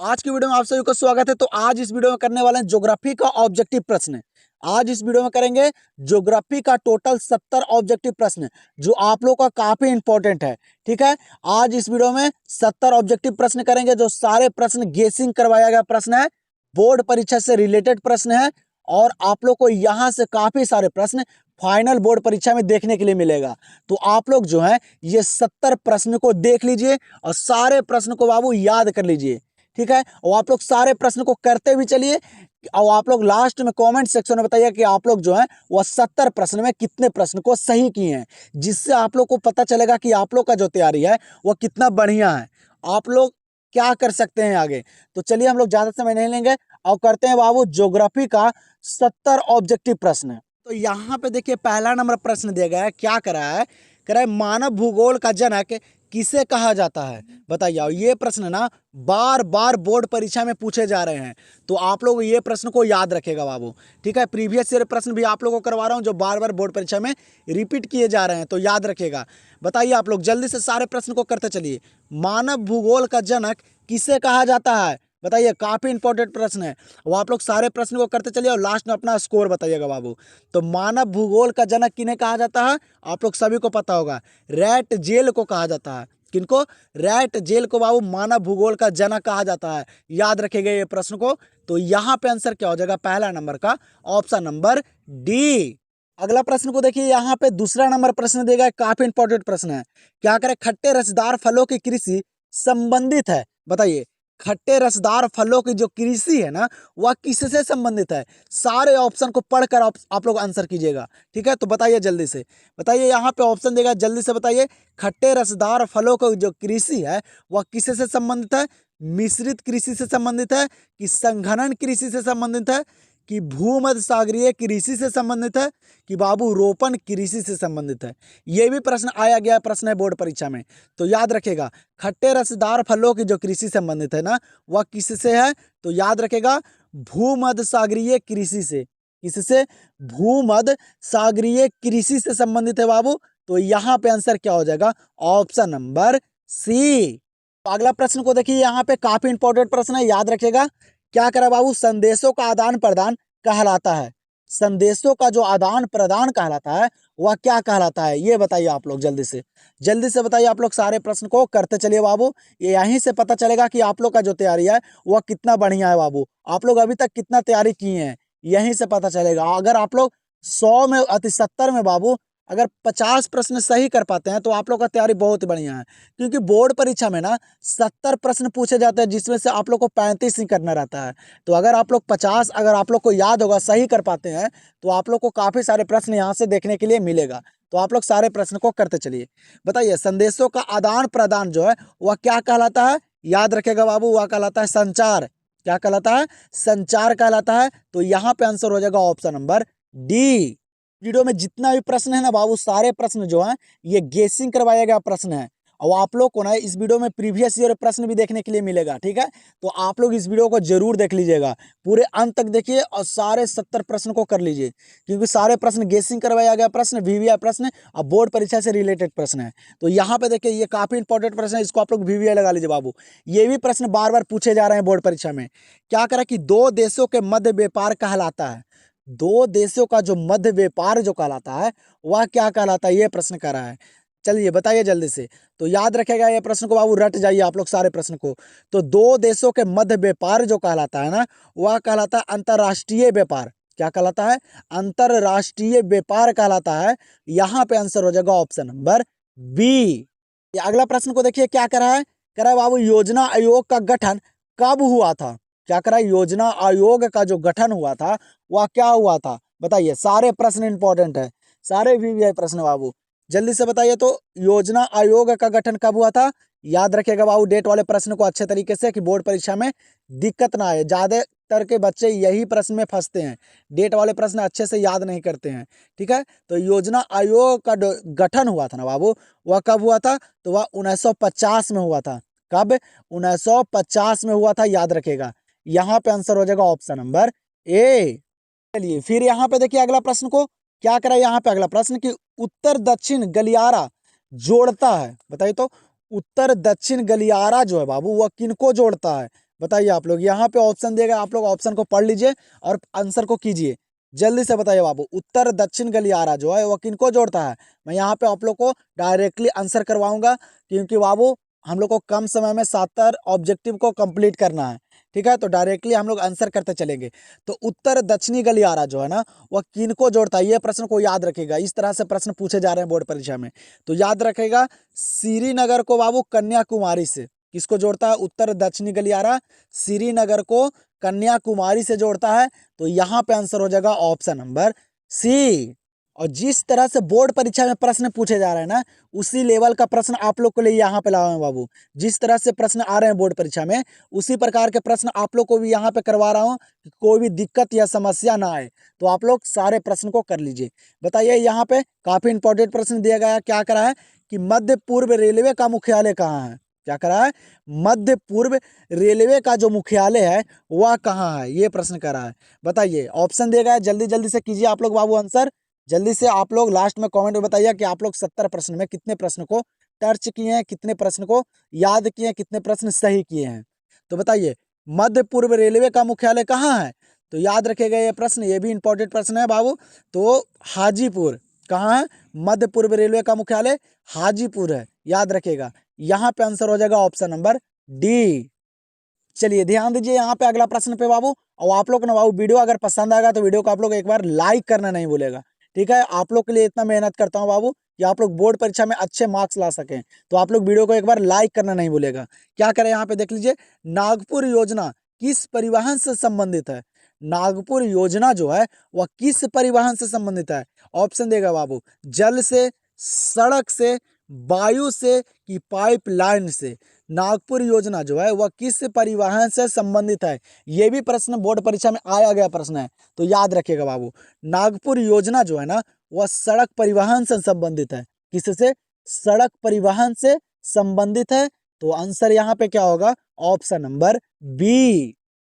आज की वीडियो में आप सभी को स्वागत है। तो आज इस वीडियो में करने वाले हैं ज्योग्राफी का ऑब्जेक्टिव प्रश्न। आज इस वीडियो में करेंगे ज्योग्राफी का टोटल 70 ऑब्जेक्टिव प्रश्न जो आप लोग का काफी इंपॉर्टेंट है। ठीक है, आज इस वीडियो में 70 ऑब्जेक्टिव प्रश्न करेंगे जो सारे प्रश्न गेसिंग करवाया गया प्रश्न है, बोर्ड परीक्षा से रिलेटेड प्रश्न है और आप लोग को यहाँ से काफी सारे प्रश्न फाइनल बोर्ड परीक्षा में देखने के लिए मिलेगा। तो आप लोग जो है ये 70 प्रश्न को देख लीजिए और सारे प्रश्न को बाबू याद कर लीजिए। ठीक है, और आप लोग सारे प्रश्न को करते भी चलिए और आप लोग लास्ट में कमेंट सेक्शन में बताइए कि आप लोग जो है वह 70 प्रश्न में कितने प्रश्न को सही किए हैं, जिससे आप लोग को पता चलेगा कि आप लोग का जो तैयारी है वह कितना बढ़िया है, आप लोग क्या कर सकते हैं आगे। तो चलिए हम लोग ज्यादा समय नहीं लेंगे और करते हैं बाबू ज्योग्राफी का 70 ऑब्जेक्टिव प्रश्न। तो यहाँ पे देखिए पहला नंबर प्रश्न दिया गया है, क्या करा है, कह रहा है मानव भूगोल का जनक किसे कहा जाता है। बताइए, और ये प्रश्न ना बार बार बोर्ड परीक्षा में पूछे जा रहे हैं, तो आप लोग ये प्रश्न को याद रखेगा बाबू। ठीक है, प्रीवियस ईयर प्रश्न भी आप लोगों को करवा रहा हूँ जो बार बार बोर्ड परीक्षा में रिपीट किए जा रहे हैं, तो याद रखेगा। बताइए आप लोग जल्दी से सारे प्रश्न को करते चलिए। मानव भूगोल का जनक किसे कहा जाता है, बताइए, काफी इंपॉर्टेंट प्रश्न है। वो आप लोग सारे प्रश्न को करते चलिए और लास्ट में अपना स्कोर बताइएगा बाबू। तो मानव भूगोल का जनक किन्हें कहा जाता है, आप लोग सभी को पता होगा, रैट जेल को कहा जाता है। किनको? रैट जेल को बाबू मानव भूगोल का जनक कहा जाता है। याद रखेगा ये प्रश्न को। तो यहाँ पे आंसर क्या हो जाएगा, पहला नंबर का ऑप्शन नंबर डी। अगला प्रश्न को देखिए, यहाँ पे दूसरा नंबर प्रश्न देगा, काफी इंपॉर्टेंट प्रश्न है। क्या करे, खट्टे रसदार फलों की कृषि संबंधित है। बताइए, खट्टे रसदार फलों की जो कृषि है ना वह किससे संबंधित है। सारे ऑप्शन को पढ़कर आप लोग आंसर कीजिएगा। ठीक है, तो बताइए जल्दी से, बताइए, यहाँ पे ऑप्शन देगा, जल्दी से बताइए। खट्टे रसदार फलों की जो कृषि है वह किससे संबंधित है, मिश्रित कृषि से संबंधित है कि संघनन कृषि से संबंधित है कि भूमध्य सागरीय कृषि से संबंधित है कि बाबू रोपण कृषि से संबंधित है। ये भी प्रश्न आया गया प्रश्न है बोर्ड परीक्षा में, तो याद रखेगा। खट्टे रसदार फलों की जो कृषि संबंधित है ना वह किससे है, तो याद रखेगा भूमध्य सागरीय कृषि से। किससे? भूमध्य सागरीय कृषि से संबंधित है बाबू। तो यहाँ पे आंसर क्या हो जाएगा, ऑप्शन नंबर सी। अगला प्रश्न को देखिए, यहाँ पे काफी इंपॉर्टेंट प्रश्न है, याद रखेगा। क्या करा बाबू, संदेशों का आदान प्रदान कहलाता है। संदेशों का जो आदान प्रदान कहलाता है वह क्या कहलाता है, ये बताइए आप लोग जल्दी से बताइए। आप लोग सारे प्रश्न को करते चलिए बाबू, ये यहीं से पता चलेगा कि आप लोग का जो तैयारी है वह कितना बढ़िया है बाबू। आप लोग अभी तक कितना तैयारी किए हैं यहीं से पता चलेगा। अगर आप लोग 100 में 70 में बाबू अगर 50 प्रश्न सही कर पाते हैं तो आप लोग का तैयारी बहुत बढ़िया है, क्योंकि बोर्ड परीक्षा में ना 70 प्रश्न पूछे जाते हैं जिसमें से आप लोग को 35 ही करना रहता है। तो अगर आप लोग 50 अगर आप लोग को याद होगा सही कर पाते हैं तो आप लोग को काफी सारे प्रश्न यहाँ से देखने के लिए मिलेगा। तो आप लोग सारे प्रश्न को करते चलिए। बताइए, संदेशों का आदान प्रदान जो है वह क्या कहलाता है, याद रखेगा बाबू, वह कहलाता है संचार। क्या कहलाता है, संचार कहलाता है। तो यहाँ पे आंसर हो जाएगा ऑप्शन नंबर डी। वीडियो में जितना भी प्रश्न है ना बाबू, सारे प्रश्न जो है ये गेसिंग करवाया गया प्रश्न है और आप लोग को ना इस वीडियो में प्रीवियस ईयर प्रश्न भी देखने के लिए मिलेगा। ठीक है, तो आप लोग इस वीडियो को जरूर देख लीजिएगा, पूरे अंत तक देखिए और सारे 70 प्रश्न को कर लीजिए, क्योंकि सारे प्रश्न गेसिंग करवाया गया प्रश्न, वीवीआई प्रश्न और बोर्ड परीक्षा से रिलेटेड प्रश्न है। तो यहाँ पे देखिए ये काफी इंपॉर्टेंट प्रश्न है, इसको आप लोग वीवीआई लगा लीजिए बाबू। ये भी प्रश्न बार बार पूछे जा रहे हैं बोर्ड परीक्षा में। क्या करा कि दो देशों के मध्य व्यापार कहलाता है। दो देशों का जो मध्य व्यापार जो कहलाता है वह क्या कहलाता है, ये प्रश्न कर रहा है। चलिए बताइए जल्दी से। तो याद रखेगा ये प्रश्न को बाबू, रट जाइए आप लोग सारे प्रश्न को। तो दो देशों के मध्य व्यापार जो कहलाता है ना वह कहलाता है अंतरराष्ट्रीय व्यापार। क्या कहलाता है, अंतरराष्ट्रीय व्यापार कहलाता है। यहाँ पे आंसर हो जाएगा ऑप्शन नंबर बी। अगला प्रश्न को देखिए, क्या कर रहा है, कह रहा है बाबू योजना आयोग का गठन कब हुआ था। क्या करा, योजना आयोग का जो गठन हुआ था वह क्या हुआ था, बताइए। सारे प्रश्न इंपॉर्टेंट है, सारे वीवीआई प्रश्न बाबू, जल्दी से बताइए। तो योजना आयोग का गठन कब हुआ था, याद रखिएगा बाबू डेट वाले प्रश्न को अच्छे तरीके से, कि बोर्ड परीक्षा में दिक्कत ना आए। ज्यादातर के बच्चे यही प्रश्न में फंसते हैं, डेट वाले प्रश्न अच्छे से याद नहीं करते हैं। ठीक है, तो योजना आयोग का गठन हुआ था ना बाबू, वह कब हुआ था, तो वह 1950 में हुआ था। कब, 1950 में हुआ था, याद रखेगा। यहाँ पे आंसर हो जाएगा ऑप्शन नंबर ए। चलिए फिर यहाँ पे देखिए अगला प्रश्न को, क्या करा यहाँ पे अगला प्रश्न कि उत्तर दक्षिण गलियारा जोड़ता है। बताइए तो उत्तर दक्षिण गलियारा जो है बाबू वह किनको जोड़ता है। बताइए आप लोग, यहाँ पे ऑप्शन दिया गया, आप लोग ऑप्शन को पढ़ लीजिए और आंसर को कीजिए। जल्दी से बताइए बाबू, उत्तर दक्षिण गलियारा जो है वह किनको जोड़ता है? मैं यहाँ पे आप लोग को डायरेक्टली आंसर करवाऊंगा, क्योंकि बाबू हम लोग को कम समय में 70 ऑब्जेक्टिव को कंप्लीट करना है। ठीक है, तो डायरेक्टली हम लोग आंसर करते चलेंगे। तो उत्तर दक्षिणी गलियारा जो है ना, वह किनको जोड़ता है? ये प्रश्न को याद रखेगा, इस तरह से प्रश्न पूछे जा रहे हैं बोर्ड परीक्षा में। तो याद रखेगा, श्रीनगर को बाबू कन्याकुमारी से किसको जोड़ता है? उत्तर दक्षिणी गलियारा श्रीनगर को कन्याकुमारी से जोड़ता है। तो यहाँ पे आंसर हो जाएगा ऑप्शन नंबर सी। और जिस तरह से बोर्ड परीक्षा में प्रश्न पूछे जा रहे हैं ना, उसी लेवल का प्रश्न आप लोग के लिए यहाँ पे लाया हूँ बाबू। जिस तरह से प्रश्न आ रहे हैं बोर्ड परीक्षा में, उसी प्रकार के प्रश्न आप लोग को भी यहाँ पे करवा रहा हूँ कि कोई भी दिक्कत या समस्या ना आए। तो आप लोग सारे प्रश्न को कर लीजिए। बताइए, यहाँ पे काफी इंपॉर्टेंट प्रश्न दिया गया है। क्या करा है कि मध्य पूर्व रेलवे का मुख्यालय कहाँ है? क्या करा है? मध्य पूर्व रेलवे का जो मुख्यालय है वह कहाँ है? ये प्रश्न करा है। बताइए, ऑप्शन दिया गया है, जल्दी जल्दी से कीजिए आप लोग बाबू आंसर। जल्दी से आप लोग लास्ट में कमेंट में बताइए कि आप लोग 70 प्रश्न में कितने प्रश्न को टच किए हैं, कितने प्रश्न को याद किए हैं, कितने प्रश्न सही किए हैं। तो बताइए, मध्य पूर्व रेलवे का मुख्यालय कहाँ है? तो याद रखेगा ये प्रश्न, ये भी इंपॉर्टेंट प्रश्न है बाबू। तो हाजीपुर। कहाँ है? मध्य पूर्व रेलवे का मुख्यालय हाजीपुर है, याद रखेगा। यहाँ पे आंसर हो जाएगा ऑप्शन नंबर डी। चलिए ध्यान दीजिए यहाँ पे अगला प्रश्न पे बाबू। और आप लोग ना बाबू, वीडियो अगर पसंद आएगा तो वीडियो को आप लोग एक बार लाइक करना नहीं भूलेगा। ठीक है, आप लोग के लिए इतना मेहनत करता हूँ बाबू कि आप लोग बोर्ड परीक्षा में अच्छे मार्क्स ला सकें। तो आप लोग वीडियो को एक बार लाइक करना नहीं भूलेगा। क्या करें, यहाँ पे देख लीजिए, नागपुर योजना किस परिवहन से संबंधित है? नागपुर योजना जो है वह किस परिवहन से संबंधित है? ऑप्शन देगा बाबू, जल से, सड़क से, वायु से कि पाइपलाइन से। नागपुर योजना जो है वह किस परिवहन से संबंधित है? ये भी प्रश्न बोर्ड परीक्षा में आया गया प्रश्न है, तो याद रखिएगा बाबू। नागपुर योजना जो है ना, वह सड़क परिवहन से संबंधित है। किससे? सड़क परिवहन से संबंधित है। तो आंसर यहाँ पे क्या होगा? Option number B.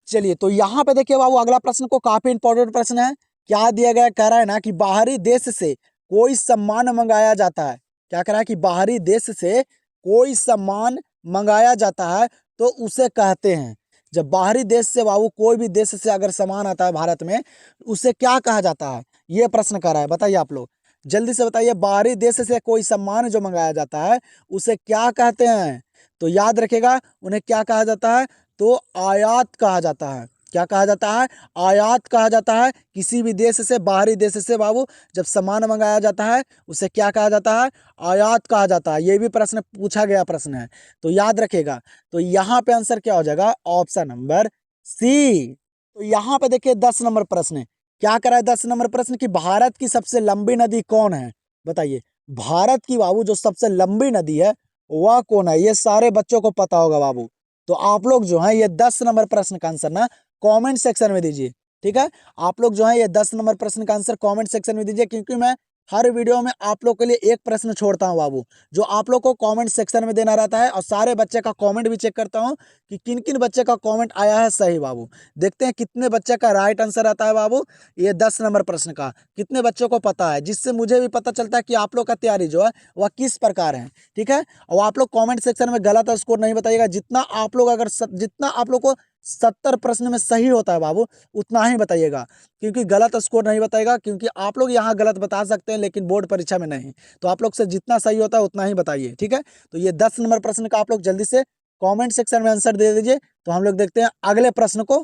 चलिए, तो यहाँ पे देखिए बाबू, अगला प्रश्न को काफी इंपॉर्टेंट प्रश्न है। क्या दिया गया? कह रहा है ना कि बाहरी देश से कोई सामान मंगाया जाता है। क्या कह रहा है कि बाहरी देश से कोई सामान मंगाया जाता है तो उसे कहते हैं। जब बाहरी देश से बाबू, कोई भी देश से अगर सामान आता है भारत में, उसे क्या कहा जाता है? ये प्रश्न कर रहा है। बताइए आप लोग, जल्दी से बताइए, बाहरी देश से कोई सामान जो मंगाया जाता है उसे क्या कहते हैं? तो याद रखेगा, उन्हें क्या कहा जाता है? तो आयात कहा जाता है। क्या कहा जाता है? आयात कहा जाता है। किसी भी देश से, बाहरी देश से बाबू, जब सामान मंगाया जाता है उसे क्या कहा जाता है? आयात कहा जाता है। ये भी प्रश्न पूछा गया प्रश्न है, तो याद रखेगा। तो यहाँ पे आंसर क्या हो जाएगा? Option number C. तो यहाँ पे देखिए 10 नंबर प्रश्न है। क्या करा है 10 नंबर प्रश्न की, भारत की सबसे लंबी नदी कौन है? बताइए, भारत की बाबू जो सबसे लंबी नदी है वह कौन है? ये सारे बच्चों को पता होगा बाबू। तो आप लोग जो है ये 10 नंबर प्रश्न का आंसर ना कमेंट सेक्शन में दीजिए। ठीक है, आप लोग जो है ये 10 नंबर प्रश्न का आंसर कमेंट सेक्शन में दीजिए, क्योंकि मैं हर वीडियो में आप लोग के लिए एक प्रश्न छोड़ता हूं बाबू, जो आप लोग को कमेंट सेक्शन में देना रहता है। और सारे बच्चे का कमेंट भी चेक करता हूं कि किन किन बच्चे का कमेंट आया है सही बाबू। देखते हैं कितने बच्चे का राइट आंसर आता है बाबू ये 10 नंबर प्रश्न का, कितने बच्चों को पता है, जिससे मुझे भी पता चलता है कि आप लोग का तैयारी जो है वह किस प्रकार है। ठीक है, और आप लोग कॉमेंट सेक्शन में गलत स्कोर नहीं बताइएगा। जितना आप लोग जितना आप लोग को 70 प्रश्न में सही होता है बाबू, उतना ही बताइएगा, क्योंकि गलत स्कोर नहीं बताएगा। क्योंकि आप लोग यहाँ गलत बता सकते हैं लेकिन बोर्ड परीक्षा में नहीं। तो आप लोग से जितना सही होता है उतना ही बताइए। ठीक है, तो ये 10 नंबर प्रश्न का आप लोग जल्दी से कमेंट सेक्शन में आंसर दे दीजिए। तो हम लोग देखते हैं अगले प्रश्न को।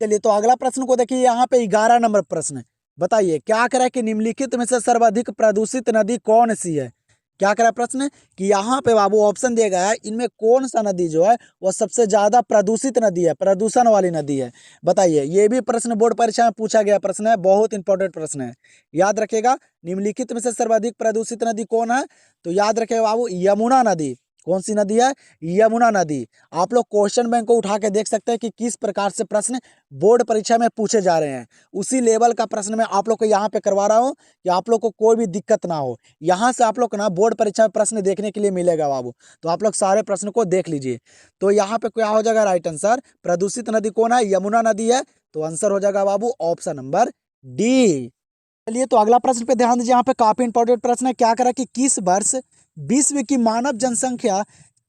चलिए, तो अगला प्रश्न को देखिए, यहाँ पे 11 नंबर प्रश्न है। बताइए, क्या करें कि निम्नलिखित में से सर्वाधिक प्रदूषित नदी कौन सी है? क्या करा प्रश्न कि यहाँ पे बाबू ऑप्शन दिया गया है, इनमें कौन सा नदी जो है वह सबसे ज्यादा प्रदूषित नदी है, प्रदूषण वाली नदी है? बताइए, ये भी प्रश्न बोर्ड परीक्षा में पूछा गया प्रश्न है, बहुत इंपॉर्टेंट प्रश्न है, याद रखेगा। निम्नलिखित में से सर्वाधिक प्रदूषित नदी कौन है? तो याद रखेगा बाबू, यमुना नदी। कौन सी नदी है? यमुना नदी। आप लोग क्वेश्चन बैंक को उठा के देख सकते हैं कि किस प्रकार से प्रश्न बोर्ड परीक्षा में पूछे जा रहे हैं। उसी लेवल का प्रश्न मैं आप लोग को यहाँ पे करवा रहा हूँ कि आप लोग को कोई भी दिक्कत ना हो। यहाँ से आप लोग को ना बोर्ड परीक्षा में प्रश्न देखने के लिए मिलेगा बाबू। तो आप लोग सारे प्रश्न को देख लीजिए। तो यहाँ पे क्या हो जाएगा राइट आंसर? प्रदूषित नदी कौन है? यमुना नदी है। तो आंसर हो जाएगा बाबू ऑप्शन नंबर डी। चलिए, तो अगला प्रश्न पे ध्यान दीजिए। यहाँ पे काफी इंपॉर्टेंट प्रश्न है। क्या करा कि किस वर्ष विश्व की मानव जनसंख्या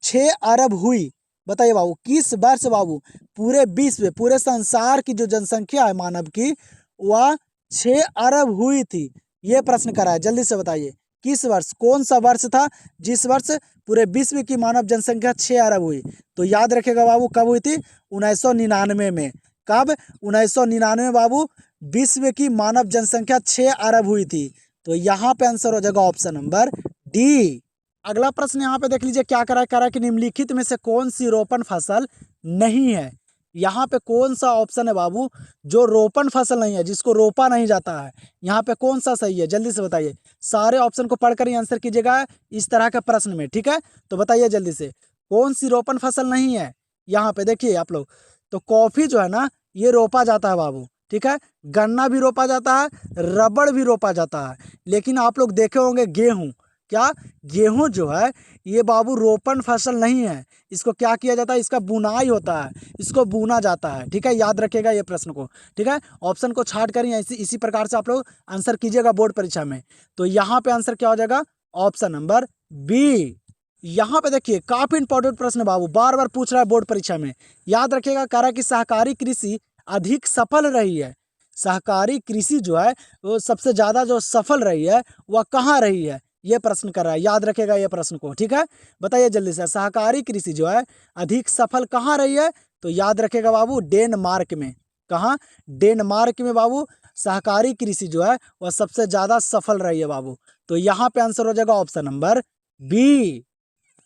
6 अरब हुई? बताइए बाबू, किस वर्ष बाबू पूरे विश्व, पूरे संसार की जो जनसंख्या है मानव की, वह 6 अरब हुई थी? ये प्रश्न करा है, जल्दी से बताइए किस वर्ष, कौन सा वर्ष था जिस वर्ष पूरे विश्व की मानव जनसंख्या 6 अरब हुई? तो याद रखेगा बाबू, कब हुई थी? 1999 में। कब? 1999 में बाबू विश्व की मानव जनसंख्या 6 अरब हुई थी। तो यहाँ पे आंसर हो जाएगा ऑप्शन नंबर डी। अगला प्रश्न यहाँ पे देख लीजिए, क्या करा है कि निम्नलिखित में से कौन सी रोपण फसल नहीं है? यहाँ पे कौन सा ऑप्शन है बाबू जो रोपण फसल नहीं है, जिसको रोपा नहीं जाता है? यहाँ पे कौन सा सही है, जल्दी से बताइए। सारे ऑप्शन को पढ़कर ही आंसर कीजिएगा इस तरह के प्रश्न में, ठीक है? तो बताइए जल्दी से, कौन सी रोपण फसल नहीं है? यहाँ पे देखिए आप लोग, तो कॉफी जो है ना, ये रोपा जाता है बाबू, ठीक है? गन्ना भी रोपा जाता है, रबड़ भी रोपा जाता है, लेकिन आप लोग देखे होंगे गेहूं, क्या गेहूं जो है ये बाबू रोपण फसल नहीं है। इसको क्या किया जाता है? इसका बुनाई होता है, इसको बुना जाता है, ठीक है? याद रखिएगा ये प्रश्न को, ठीक है? ऑप्शन को छाट कर इसी प्रकार से आप लोग आंसर कीजिएगा बोर्ड परीक्षा में। तो यहाँ पे आंसर क्या हो जाएगा? Option number B. यहाँ पे देखिए, काफी इंपॉर्टेंट प्रश्न है बाबू, बार बार पूछ रहा है बोर्ड परीक्षा में। याद रखिएगा, कह रहा है कि सहकारी कृषि अधिक सफल रही है। सहकारी कृषि जो है वो सबसे ज्यादा जो सफल रही है वह कहाँ रही है? ये प्रश्न कर रहा है, याद रखेगा ये प्रश्न को, ठीक है? बताइए जल्दी से, सहकारी कृषि जो है अधिक सफल कहाँ रही है? तो याद रखेगा बाबू, डेनमार्क में। कहाँ? डेनमार्क में बाबू सहकारी कृषि जो है वह सबसे ज्यादा सफल रही है बाबू। तो यहाँ पे आंसर हो जाएगा ऑप्शन नंबर बी।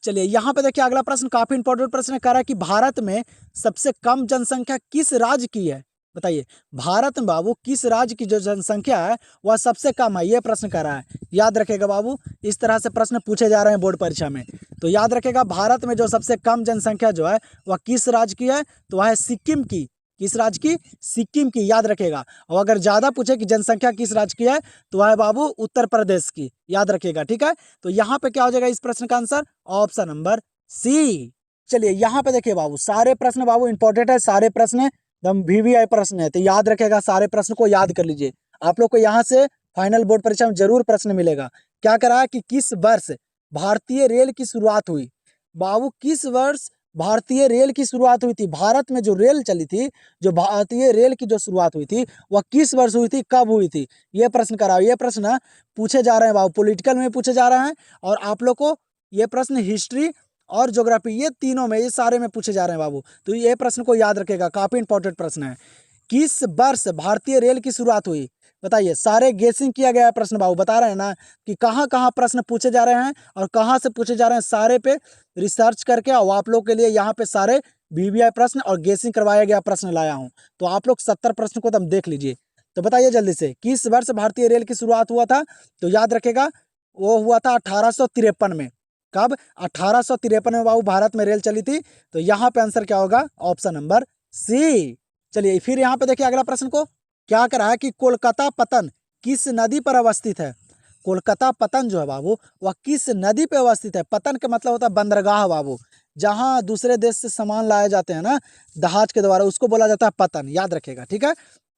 चलिए यहाँ पे देखिए, अगला प्रश्न काफी इंपॉर्टेंट प्रश्न है, कह रहा है कि भारत में सबसे कम जनसंख्या किस राज्य की है? बताइए, भारत में बाबू किस राज्य की जो जनसंख्या है वह सबसे कम है? ये प्रश्न कर रहा है। याद रखेगा बाबू, इस तरह से प्रश्न पूछे जा रहे हैं बोर्ड परीक्षा में। तो याद रखेगा, भारत में जो सबसे कम जनसंख्या जो है वह किस राज्य की है? तो वह है सिक्किम की। किस राज्य की? सिक्किम की, याद रखेगा। और अगर ज्यादा पूछे कि जनसंख्या किस राज्य की है, तो वह है बाबू उत्तर प्रदेश की, याद रखेगा, ठीक है? तो यहाँ पे क्या हो जाएगा इस प्रश्न का आंसर? Option number C. चलिए यहाँ पे देखिए बाबू, सारे प्रश्न बाबू इंपॉर्टेंट है, सारे प्रश्न एकदम VVI प्रश्न है, तो याद रखेगा, सारे प्रश्न को याद कर लीजिए। आप लोग को यहाँ से फाइनल बोर्ड परीक्षा में जरूर प्रश्न मिलेगा। क्या करा है कि किस वर्ष भारतीय रेल की शुरुआत हुई? बाबू किस वर्ष भारतीय रेल की शुरुआत हुई थी? भारत में जो रेल चली थी, जो भारतीय रेल की जो शुरुआत हुई थी, वह किस वर्ष हुई थी, कब हुई थी? ये प्रश्न करा। ये प्रश्न पूछे जा रहे हैं बाबू, पॉलिटिकल में पूछे जा रहे हैं, और आप लोग को ये प्रश्न हिस्ट्री और ज्योग्राफी, ये तीनों में, ये सारे में पूछे जा रहे हैं बाबू। तो ये प्रश्न को याद रखेगा, काफी इंपॉर्टेंट प्रश्न है। किस वर्ष भारतीय रेल की शुरुआत हुई? बताइए, सारे गेसिंग किया गया है प्रश्न बाबू, बता रहे हैं ना कि कहाँ कहाँ प्रश्न पूछे जा रहे हैं और कहाँ से पूछे जा रहे हैं, सारे पे रिसर्च करके और आप लोग के लिए यहाँ पे सारे VVI प्रश्न और गेसिंग करवाया गया प्रश्न लाया हूँ। तो आप लोग 70 प्रश्न को तब देख लीजिए। तो बताइए जल्दी से, किस वर्ष भारतीय रेल की शुरुआत हुआ था? तो याद रखेगा, वो हुआ था 1853 में। कब? 1853 में बाबू भारत में रेल चली थी। तो यहाँ पे आंसर क्या होगा? Option number C. चलिए फिर यहाँ पे देखिए अगला प्रश्न को, क्या करा है कि कोलकाता पतन किस नदी पर अवस्थित है? कोलकाता पतन जो है बाबू वह किस नदी पे अवस्थित है? पतन का मतलब होता है बंदरगाह बाबू, जहाँ दूसरे देश से सामान लाए जाते हैं ना जहाज के द्वारा, उसको बोला जाता है पतन, याद रखेगा, ठीक है?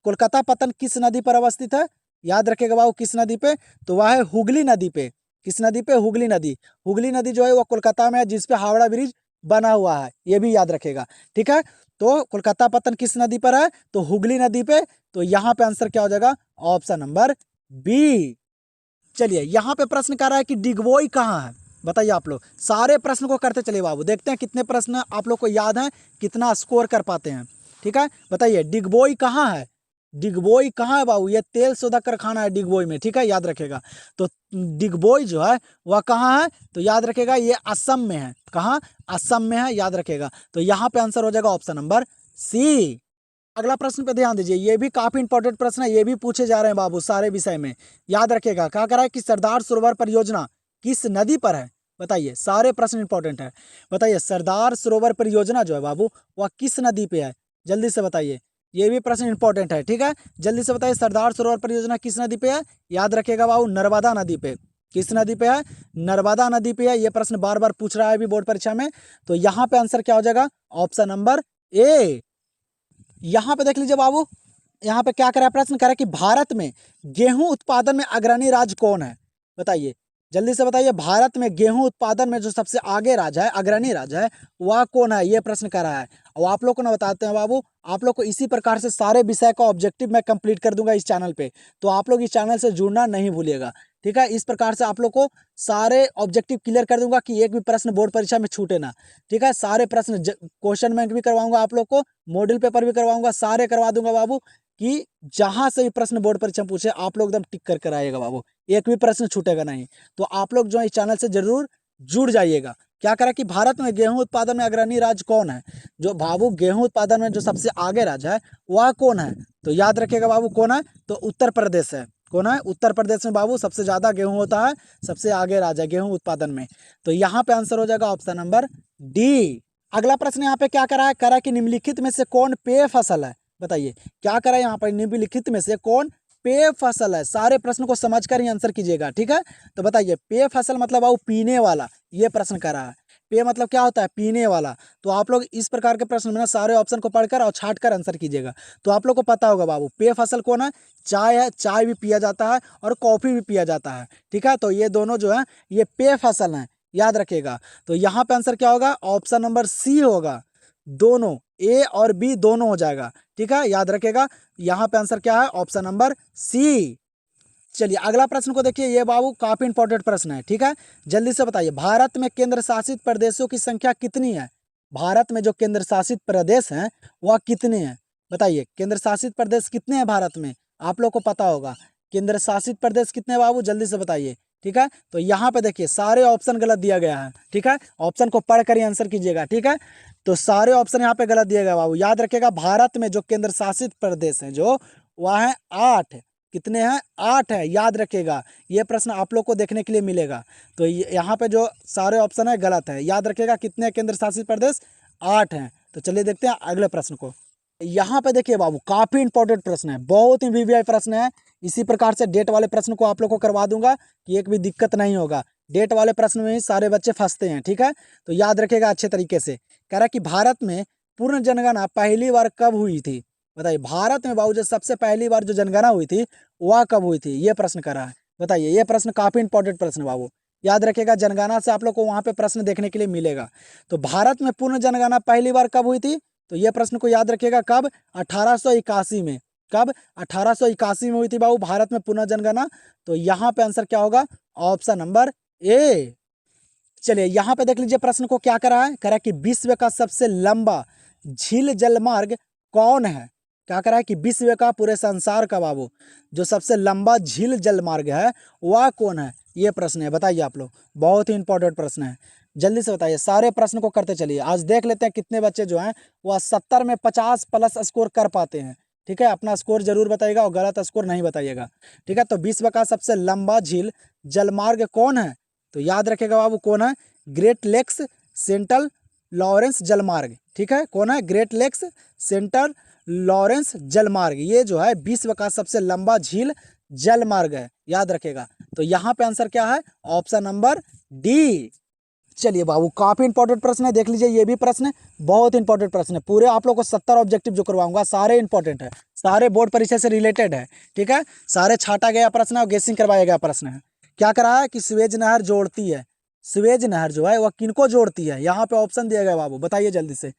कोलकाता पतन किस नदी पर अवस्थित है? याद रखेगा बाबू, किस नदी पे? तो वह है हुगली नदी पे। किस नदी पे? हुगली नदी। हुगली नदी जो है वो कोलकाता में है, जिसपे हावड़ा ब्रिज बना हुआ है, ये भी याद रखेगा, ठीक है? तो कोलकाता पतन किस नदी पर है? तो हुगली नदी पे। तो यहाँ पे आंसर क्या हो जाएगा? Option number B. चलिए यहाँ पे प्रश्न कर रहा है कि डिगबोई कहाँ है? बताइए आप लोग, सारे प्रश्न को करते चलिए बाबू, देखते हैं कितने प्रश्न आप लोग को याद हैं, कितना स्कोर कर पाते हैं, ठीक है? बताइए, डिगबोई कहाँ है? डिगबोई कहाँ है बाबू? ये तेल शोधक कारखाना है डिगबोई में, ठीक है? याद रखेगा। तो डिगबोई जो है वह कहाँ है? तो याद रखेगा, ये असम में है। कहाँ? असम में है, याद रखेगा। तो यहाँ पे आंसर हो जाएगा ऑप्शन नंबर सी। अगला प्रश्न पे ध्यान दीजिए, ये भी काफी इंपॉर्टेंट प्रश्न है, ये भी पूछे जा रहे हैं बाबू सारे विषय में, याद रखेगा। क्या करा है कि सरदार सरोवर परियोजना किस नदी पर है? बताइए, सारे प्रश्न इंपॉर्टेंट है। बताइए, सरदार सरोवर परियोजना जो है बाबू वह किस नदी पे है? जल्दी से बताइए, ये भी प्रश्न इंपॉर्टेंट है, ठीक है? जल्दी से बताइए, सरदार सरोवर परियोजना किस नदी पे है? याद रखेगा बाबू, नर्मदा नदी पे। किस नदी पे है? नर्मदा नदी पे है। ये प्रश्न बार बार पूछ रहा है अभी बोर्ड परीक्षा में। तो यहाँ पे आंसर क्या हो जाएगा? Option number A. यहाँ पे देख लीजिए बाबू, यहाँ पे क्या करा है प्रश्न, करा कि भारत में गेहूं उत्पादन में अग्रणी राज्य कौन है? बताइए, जल्दी से बताइए, भारत में गेहूं उत्पादन में जो सबसे आगे राज्य है, अग्रणी राज्य है, वह कौन है? ये प्रश्न कर रहा है। और आप लोग को ना बताते हैं बाबू, आप लोग को इसी प्रकार से सारे विषय का ऑब्जेक्टिव मैं कंप्लीट कर दूंगा इस चैनल पे, तो आप लोग इस चैनल से जुड़ना नहीं भूलिएगा। ठीक है, इस प्रकार से आप लोग को सारे ऑब्जेक्टिव क्लियर कर दूंगा कि एक भी प्रश्न बोर्ड परीक्षा में छूटे ना। ठीक है, सारे प्रश्न क्वेश्चन बैंक भी करवाऊंगा आप लोग को, मॉडल पेपर भी करवाऊंगा, सारे करवा दूंगा बाबू, कि जहां से भी प्रश्न बोर्ड परीक्षा में पूछे आप लोग एकदम टिक कर कर आइएगा बाबू, एक भी प्रश्न छूटेगा नहीं। तो आप लोग जो है इस चैनल से जरूर जुड़ जाइएगा। क्या करा कि भारत में गेहूं उत्पादन में अग्रणी राज्य कौन है? जो बाबू गेहूं उत्पादन में जो सबसे आगे राज्य है वह कौन है? तो याद रखिएगा बाबू, कौन है? तो उत्तर प्रदेश है। कौन है? उत्तर प्रदेश में बाबू सबसे ज्यादा गेहूं होता है, सबसे आगे राज्य है गेहूं उत्पादन में। तो यहाँ पे आंसर हो जाएगा ऑप्शन नंबर डी। अगला प्रश्न यहाँ पे क्या करा है? करा कि निम्नलिखित में से कौन पेय फसल है? बताइए क्या करा है यहाँ पर, निम्नलिखित में से कौन पेय फसल है? सारे प्रश्न को समझकर ही आंसर कीजिएगा। ठीक है, तो बताइए पेय फसल मतलब बाबू पीने वाला, ये प्रश्न करा है। पेय मतलब क्या होता है? पीने वाला। तो आप लोग इस प्रकार के प्रश्न में ना सारे ऑप्शन को पढ़कर और छाट कर आंसर कीजिएगा। तो आप लोग को पता होगा बाबू पेय फसल कौन है? चाय है, चाय भी पिया जाता है और कॉफी भी पिया जाता है। ठीक है, तो ये दोनों जो है ये पेय फसल है, याद रखिएगा। तो यहाँ पे आंसर क्या होगा? ऑप्शन नंबर सी होगा, दोनों ए और बी दोनों हो जाएगा। ठीक है, याद रखिएगा, यहाँ पे आंसर क्या है? Option number C. चलिए अगला प्रश्न को देखिए, ये बाबू काफी इंपॉर्टेंट प्रश्न है। ठीक है, जल्दी से बताइए, भारत में केंद्र शासित प्रदेशों की संख्या कितनी है? भारत में जो केंद्र शासित प्रदेश हैं वह कितने हैं? बताइए केंद्र शासित प्रदेश कितने हैं भारत में? आप लोग को पता होगा केंद्र शासित प्रदेश कितने हैं बाबू, जल्दी से बताइए। ठीक है, तो यहाँ पे देखिए सारे ऑप्शन गलत दिया गया है। ठीक है, ऑप्शन को पढ़ कर ही आंसर कीजिएगा। ठीक है, तो सारे ऑप्शन यहाँ पे गलत दिए गए बाबू, याद रखिएगा। भारत में जो केंद्र शासित प्रदेश हैं जो वह है 8। कितने हैं? 8 है, याद रखिएगा। ये प्रश्न आप लोग को देखने के लिए मिलेगा। तो यहाँ पे जो सारे ऑप्शन है गलत है, याद रखिएगा। कितने केंद्र शासित प्रदेश? 8 हैं। तो चलिए देखते हैं अगले प्रश्न को। यहाँ पे देखिए बाबू काफी इंपॉर्टेंट प्रश्न है, बहुत ही वीवीआई प्रश्न है। इसी प्रकार से डेट वाले प्रश्न को आप लोग को करवा दूंगा कि एक भी दिक्कत नहीं होगा। डेट वाले प्रश्न में ही सारे बच्चे फंसते हैं। ठीक है, तो याद रखिएगा अच्छे तरीके से। कह रहा है कि भारत में पूर्ण जनगणना पहली बार कब हुई थी? बताइए भारत में बाबू जो सबसे पहली बार जो जनगणना हुई थी वह कब हुई थी? ये प्रश्न कर रहा है। बताइए, ये प्रश्न काफी इंपॉर्टेंट प्रश्न बाबू, याद रखिएगा। जनगणना से आप लोग को वहां पे प्रश्न देखने के लिए मिलेगा। तो भारत में पूर्ण जनगणना पहली बार कब हुई थी? तो ये प्रश्न को याद रखिएगा, कब? 1881 में। कब? 1881 में हुई थी बाबू भारत में पुनः जनगणना। तो यहाँ पे आंसर क्या होगा? Option number A. चलिए यहाँ पे देख लीजिए प्रश्न को क्या करा है। करा कि विश्व का सबसे लंबा झील जलमार्ग कौन है? क्या करा है कि विश्व का, पूरे संसार का बाबू जो सबसे लंबा झील जलमार्ग है वह कौन है? ये प्रश्न है, बताइए आप लोग। बहुत ही इंपॉर्टेंट प्रश्न है, जल्दी से बताइए। सारे प्रश्न को करते चलिए। आज देख लेते हैं कितने बच्चे जो हैं वह 70 में 50 प्लस स्कोर कर पाते हैं। ठीक है, अपना स्कोर जरूर बताइएगा और गलत स्कोर नहीं बताइएगा। ठीक है, तो विश्व का सबसे लंबा झील जलमार्ग कौन है? तो याद रखिएगा बाबू, कौन है? ग्रेट लेक्स सेंट्रल लॉरेंस जलमार्ग। ठीक है, कौन है? ग्रेट लेक्स सेंट्रल लॉरेंस जलमार्ग, ये जो है विश्व का सबसे लंबा झील जलमार्ग है, याद रखिएगा। तो यहाँ पे आंसर क्या है? Option number D. चलिए बाबू काफी इंपॉर्टेंट प्रश्न है, देख लीजिए। ये भी प्रश्न बहुत इंपॉर्टेंट प्रश्न है। पूरे आप लोग को 70 ऑब्जेक्टिव जो करवाऊंगा सारे इंपॉर्टेंट है, सारे बोर्ड परीक्षा से रिलेटेड है। ठीक है, सारे छाटा गया प्रश्न है और गेसिंग करवाया गया प्रश्न है। क्या करा है कि स्वेज नहर जोड़ती है, स्वेज नहर जो है वह किनको जोड़ती है? यहाँ पे ऑप्शन दिया गया बाबू, बताइए जल्दी से।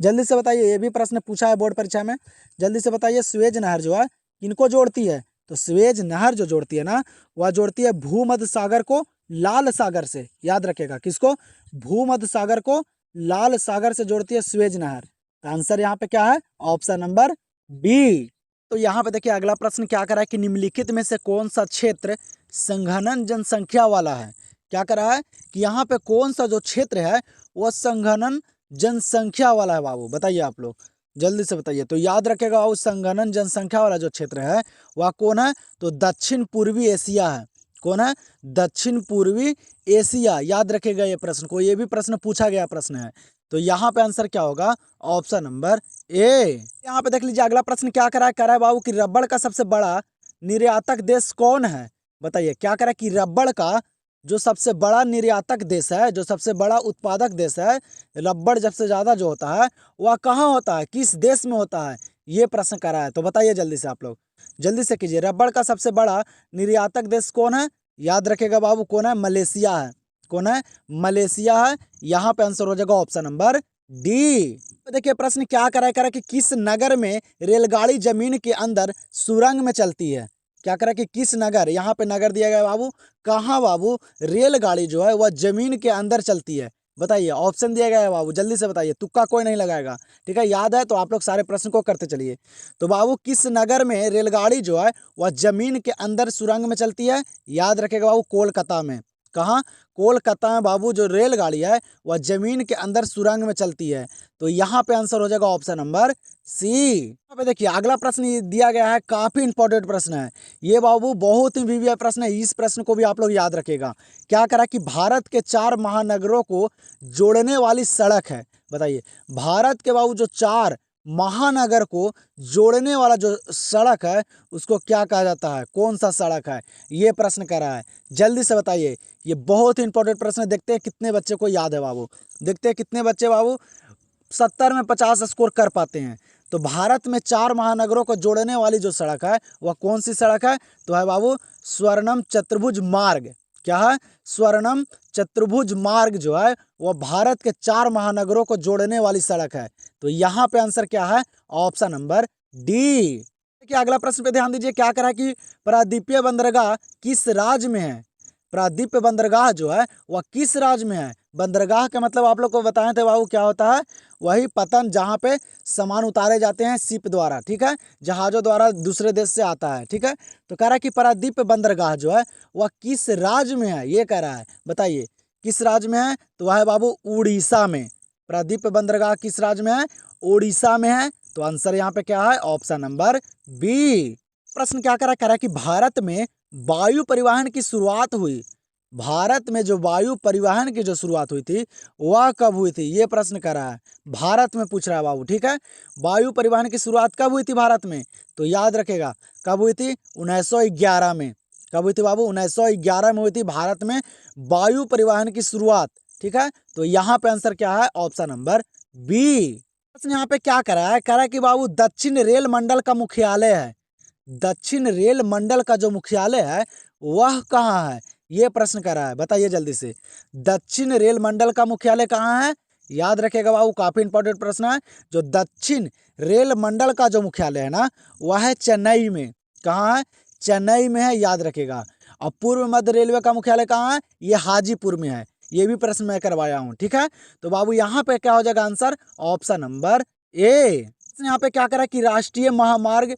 जल्दी से बताइए, ये भी प्रश्न पूछा है बोर्ड परीक्षा में। जल्दी से बताइए, स्वेज नहर जो है किनको जोड़ती है? तो स्वेज नहर जो जोड़ती है ना, वह जोड़ती है भूमध्य सागर को लाल सागर से। याद रखिएगा, किसको? भूमध्य सागर को लाल सागर से जोड़ती है स्वेज नहर। तो आंसर यहाँ पे क्या है? Option number B. तो यहाँ पे देखिए अगला प्रश्न क्या करा है कि निम्नलिखित में से कौन सा क्षेत्र संघनन जनसंख्या वाला है? क्या करा है कि यहाँ पे कौन सा जो क्षेत्र है वह संघनन जनसंख्या वाला है बाबू, बताइए आप लोग जल्दी से बताइए। तो याद रखेगा बाबू, संघनन जनसंख्या वाला जो क्षेत्र है वह कौन है? तो दक्षिण पूर्वी एशिया है। कौन है? दक्षिण पूर्वी एशिया, याद रखेगा ये प्रश्न को, ये भी प्रश्न पूछा गया प्रश्न है। तो यहाँ पे आंसर क्या होगा? Option number A. यहाँ पे देख लीजिए अगला प्रश्न क्या करा है बाबू कि रबड़ का सबसे बड़ा निर्यातक देश कौन है? बताइए क्या करा कि रबड़ का जो सबसे बड़ा निर्यातक देश है, जो सबसे बड़ा उत्पादक देश है, रबड़ सबसे ज्यादा जो होता है वह कहाँ होता है, किस देश में होता है? ये प्रश्न करा है। तो बताइए जल्दी से आप लोग, जल्दी से कीजिए। रबड़ का सबसे बड़ा निर्यातक देश कौन है? याद रखेगा बाबू, कौन है? मलेशिया है। कौन है? मलेशिया है। यहाँ पे आंसर हो जाएगा ऑप्शन नंबर डी। तो देखिए प्रश्न क्या करा कि किस नगर में रेलगाड़ी जमीन के अंदर सुरंग में चलती है। क्या करा कि किस नगर, यहाँ पे नगर दिया गया बाबू, कहाँ बाबू रेलगाड़ी जो है वह जमीन के अंदर चलती है? बताइए, ऑप्शन दिया गया है बाबू, जल्दी से बताइए, तुक्का कोई नहीं लगाएगा। ठीक है, याद है तो आप लोग सारे प्रश्न को करते चलिए। तो बाबू किस नगर में रेलगाड़ी जो है वह जमीन के अंदर सुरंग में चलती है? याद रखेगा बाबू, कोलकाता में। कहाँ? कोलकाता में बाबू जो रेलगाड़ी है वह जमीन के अंदर सुरंग में चलती है। तो यहाँ पे आंसर हो जाएगा ऑप्शन नंबर सी। यहाँ पे देखिए अगला प्रश्न ये दिया गया है, काफी इंपॉर्टेंट प्रश्न है ये बाबू, बहुत ही वीवीआई प्रश्न है। इस प्रश्न को भी आप लोग याद रखेगा। क्या करा कि भारत के 4 महानगरों को जोड़ने वाली सड़क है। बताइए, भारत के बाबू जो 4 महानगर को जोड़ने वाला जो सड़क है उसको क्या कहा जाता है? कौन सा सड़क है? ये प्रश्न करा है, जल्दी से बताइए। ये बहुत ही इंपॉर्टेंट प्रश्न है। देखते हैं कितने बच्चे को याद है बाबू। देखते हैं कितने बच्चे बाबू 70 में 50 स्कोर कर पाते हैं। तो भारत में 4 महानगरों को जोड़ने वाली जो सड़क है वह कौन सी सड़क है? तो है बाबू स्वर्णम चतुर्भुज मार्ग। क्या है? स्वर्णम चतुर्भुज मार्ग जो है वह भारत के 4 महानगरों को जोड़ने वाली सड़क है। तो यहाँ पे आंसर क्या है? Option number D. देखिए अगला प्रश्न पे ध्यान दीजिए। क्या करा कि प्रादीपीय बंदरगाह किस राज्य में है? प्रादीप बंदरगाह जो है वह किस राज्य में है? बंदरगाह का मतलब आप लोग को बताए थे बाबू, क्या होता है? वही पतन जहाँ पे सामान उतारे जाते हैं शिप द्वारा। ठीक है, जहाज़ों द्वारा दूसरे देश से आता है। ठीक है, तो कह रहा है कि प्रादीप बंदरगाह जो है वह किस राज्य में है? ये कह रहा है, बताइए किस राज्य में है? तो वह है बाबू उड़ीसा में। प्रादीप बंदरगाह किस राज्य में है? उड़ीसा में है। तो आंसर यहाँ पे क्या है? Option number B. प्रश्न क्या कह रहा है कि भारत में वायु परिवहन की शुरुआत हुई। भारत में जो वायु परिवहन की जो शुरुआत हुई थी वह कब हुई थी? ये प्रश्न कर रहा है, भारत में पूछ रहा है बाबू। ठीक है, वायु परिवहन की शुरुआत कब हुई थी भारत में? तो याद रखेगा कब हुई थी? 1911 में। कब हुई थी बाबू? 1911 में हुई थी भारत में वायु परिवहन की शुरुआत। ठीक है, तो यहाँ पे आंसर क्या है? Option number B. प्रश्न यहाँ पे क्या कह रहा है कि बाबू दक्षिण रेल मंडल का मुख्यालय है। दक्षिण रेल मंडल का जो मुख्यालय है वह कहाँ है? ये प्रश्न कर रहा है, बताइए जल्दी से। दक्षिण रेल मंडल का मुख्यालय कहाँ है? याद रखेगा बाबू, काफी इंपॉर्टेंट प्रश्न है। जो दक्षिण रेल मंडल का जो मुख्यालय है ना वह है चेन्नई में। कहाँ है? चेन्नई में है, याद रखेगा। और पूर्व मध्य रेलवे का मुख्यालय कहाँ है? ये हाजीपुर में है। ये भी प्रश्न मैं करवाया हूँ। ठीक है, तो बाबू यहाँ पे क्या हो जाएगा आंसर? Option number A. यहाँ पे क्या करा कि राष्ट्रीय महामार्ग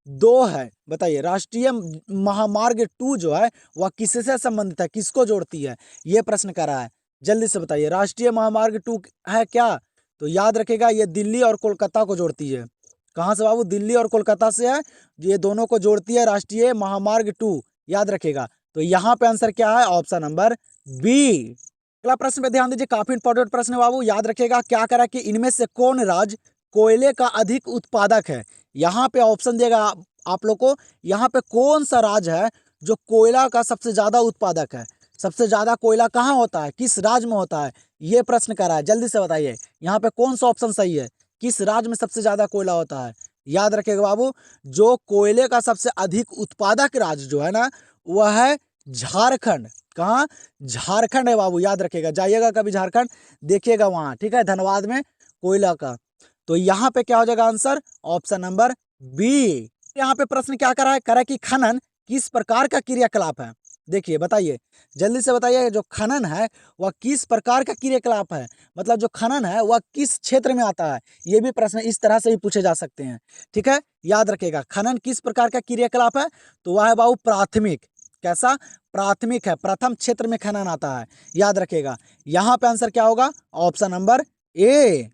2 है। बताइए, राष्ट्रीय महामार्ग 2 जो है वह किससे संबंधित है? किसको जोड़ती है? ये प्रश्न कर रहा है, जल्दी से बताइए। राष्ट्रीय महामार्ग 2 है क्या? तो याद रखेगा ये दिल्ली और कोलकाता को जोड़ती है। कहाँ से बाबू? दिल्ली और कोलकाता से है, ये दोनों को जोड़ती है राष्ट्रीय महामार्ग 2। याद रखेगा। तो यहाँ पे आंसर क्या है? Option number B. अगला प्रश्न पे ध्यान दीजिए, काफी इंपॉर्टेंट प्रश्न है बाबू, याद रखेगा। क्या करा कि इनमें से कौन राज्य कोयले का अधिक उत्पादक है? यहाँ पे ऑप्शन देगा आप लोग को। यहाँ पे कौन सा राज्य है जो कोयला का सबसे ज्यादा उत्पादक है? सबसे ज्यादा कोयला कहाँ होता है? किस राज्य में होता है? ये प्रश्न कर रहा है, जल्दी से बताइए। यहाँ पे कौन सा ऑप्शन सही है? किस राज्य में सबसे ज्यादा कोयला होता है? याद रखेगा बाबू, जो कोयले का सबसे अधिक उत्पादक राज्य जो है ना वह है झारखंड। कहाँ? झारखंड है बाबू, याद रखेगा। जाइएगा कभी झारखंड, देखिएगा वहाँ। ठीक है, धनबाद में कोयला का। तो यहाँ पे क्या हो जाएगा आंसर? Option number B. यहाँ पे प्रश्न क्या करा है कि खनन किस प्रकार का क्रियाकलाप है? देखिए बताइए, जल्दी से बताइए। जो खनन है वह किस प्रकार का क्रियाकलाप है? मतलब जो खनन है वह किस क्षेत्र में आता है? ये भी प्रश्न इस तरह से भी पूछे जा सकते हैं। ठीक है, याद रखेगा। खनन किस प्रकार का क्रियाकलाप है? तो वह है बाबू प्राथमिक। कैसा? प्राथमिक है, प्रथम क्षेत्र में खनन आता है। याद रखेगा। यहाँ पे आंसर क्या होगा? Option number A.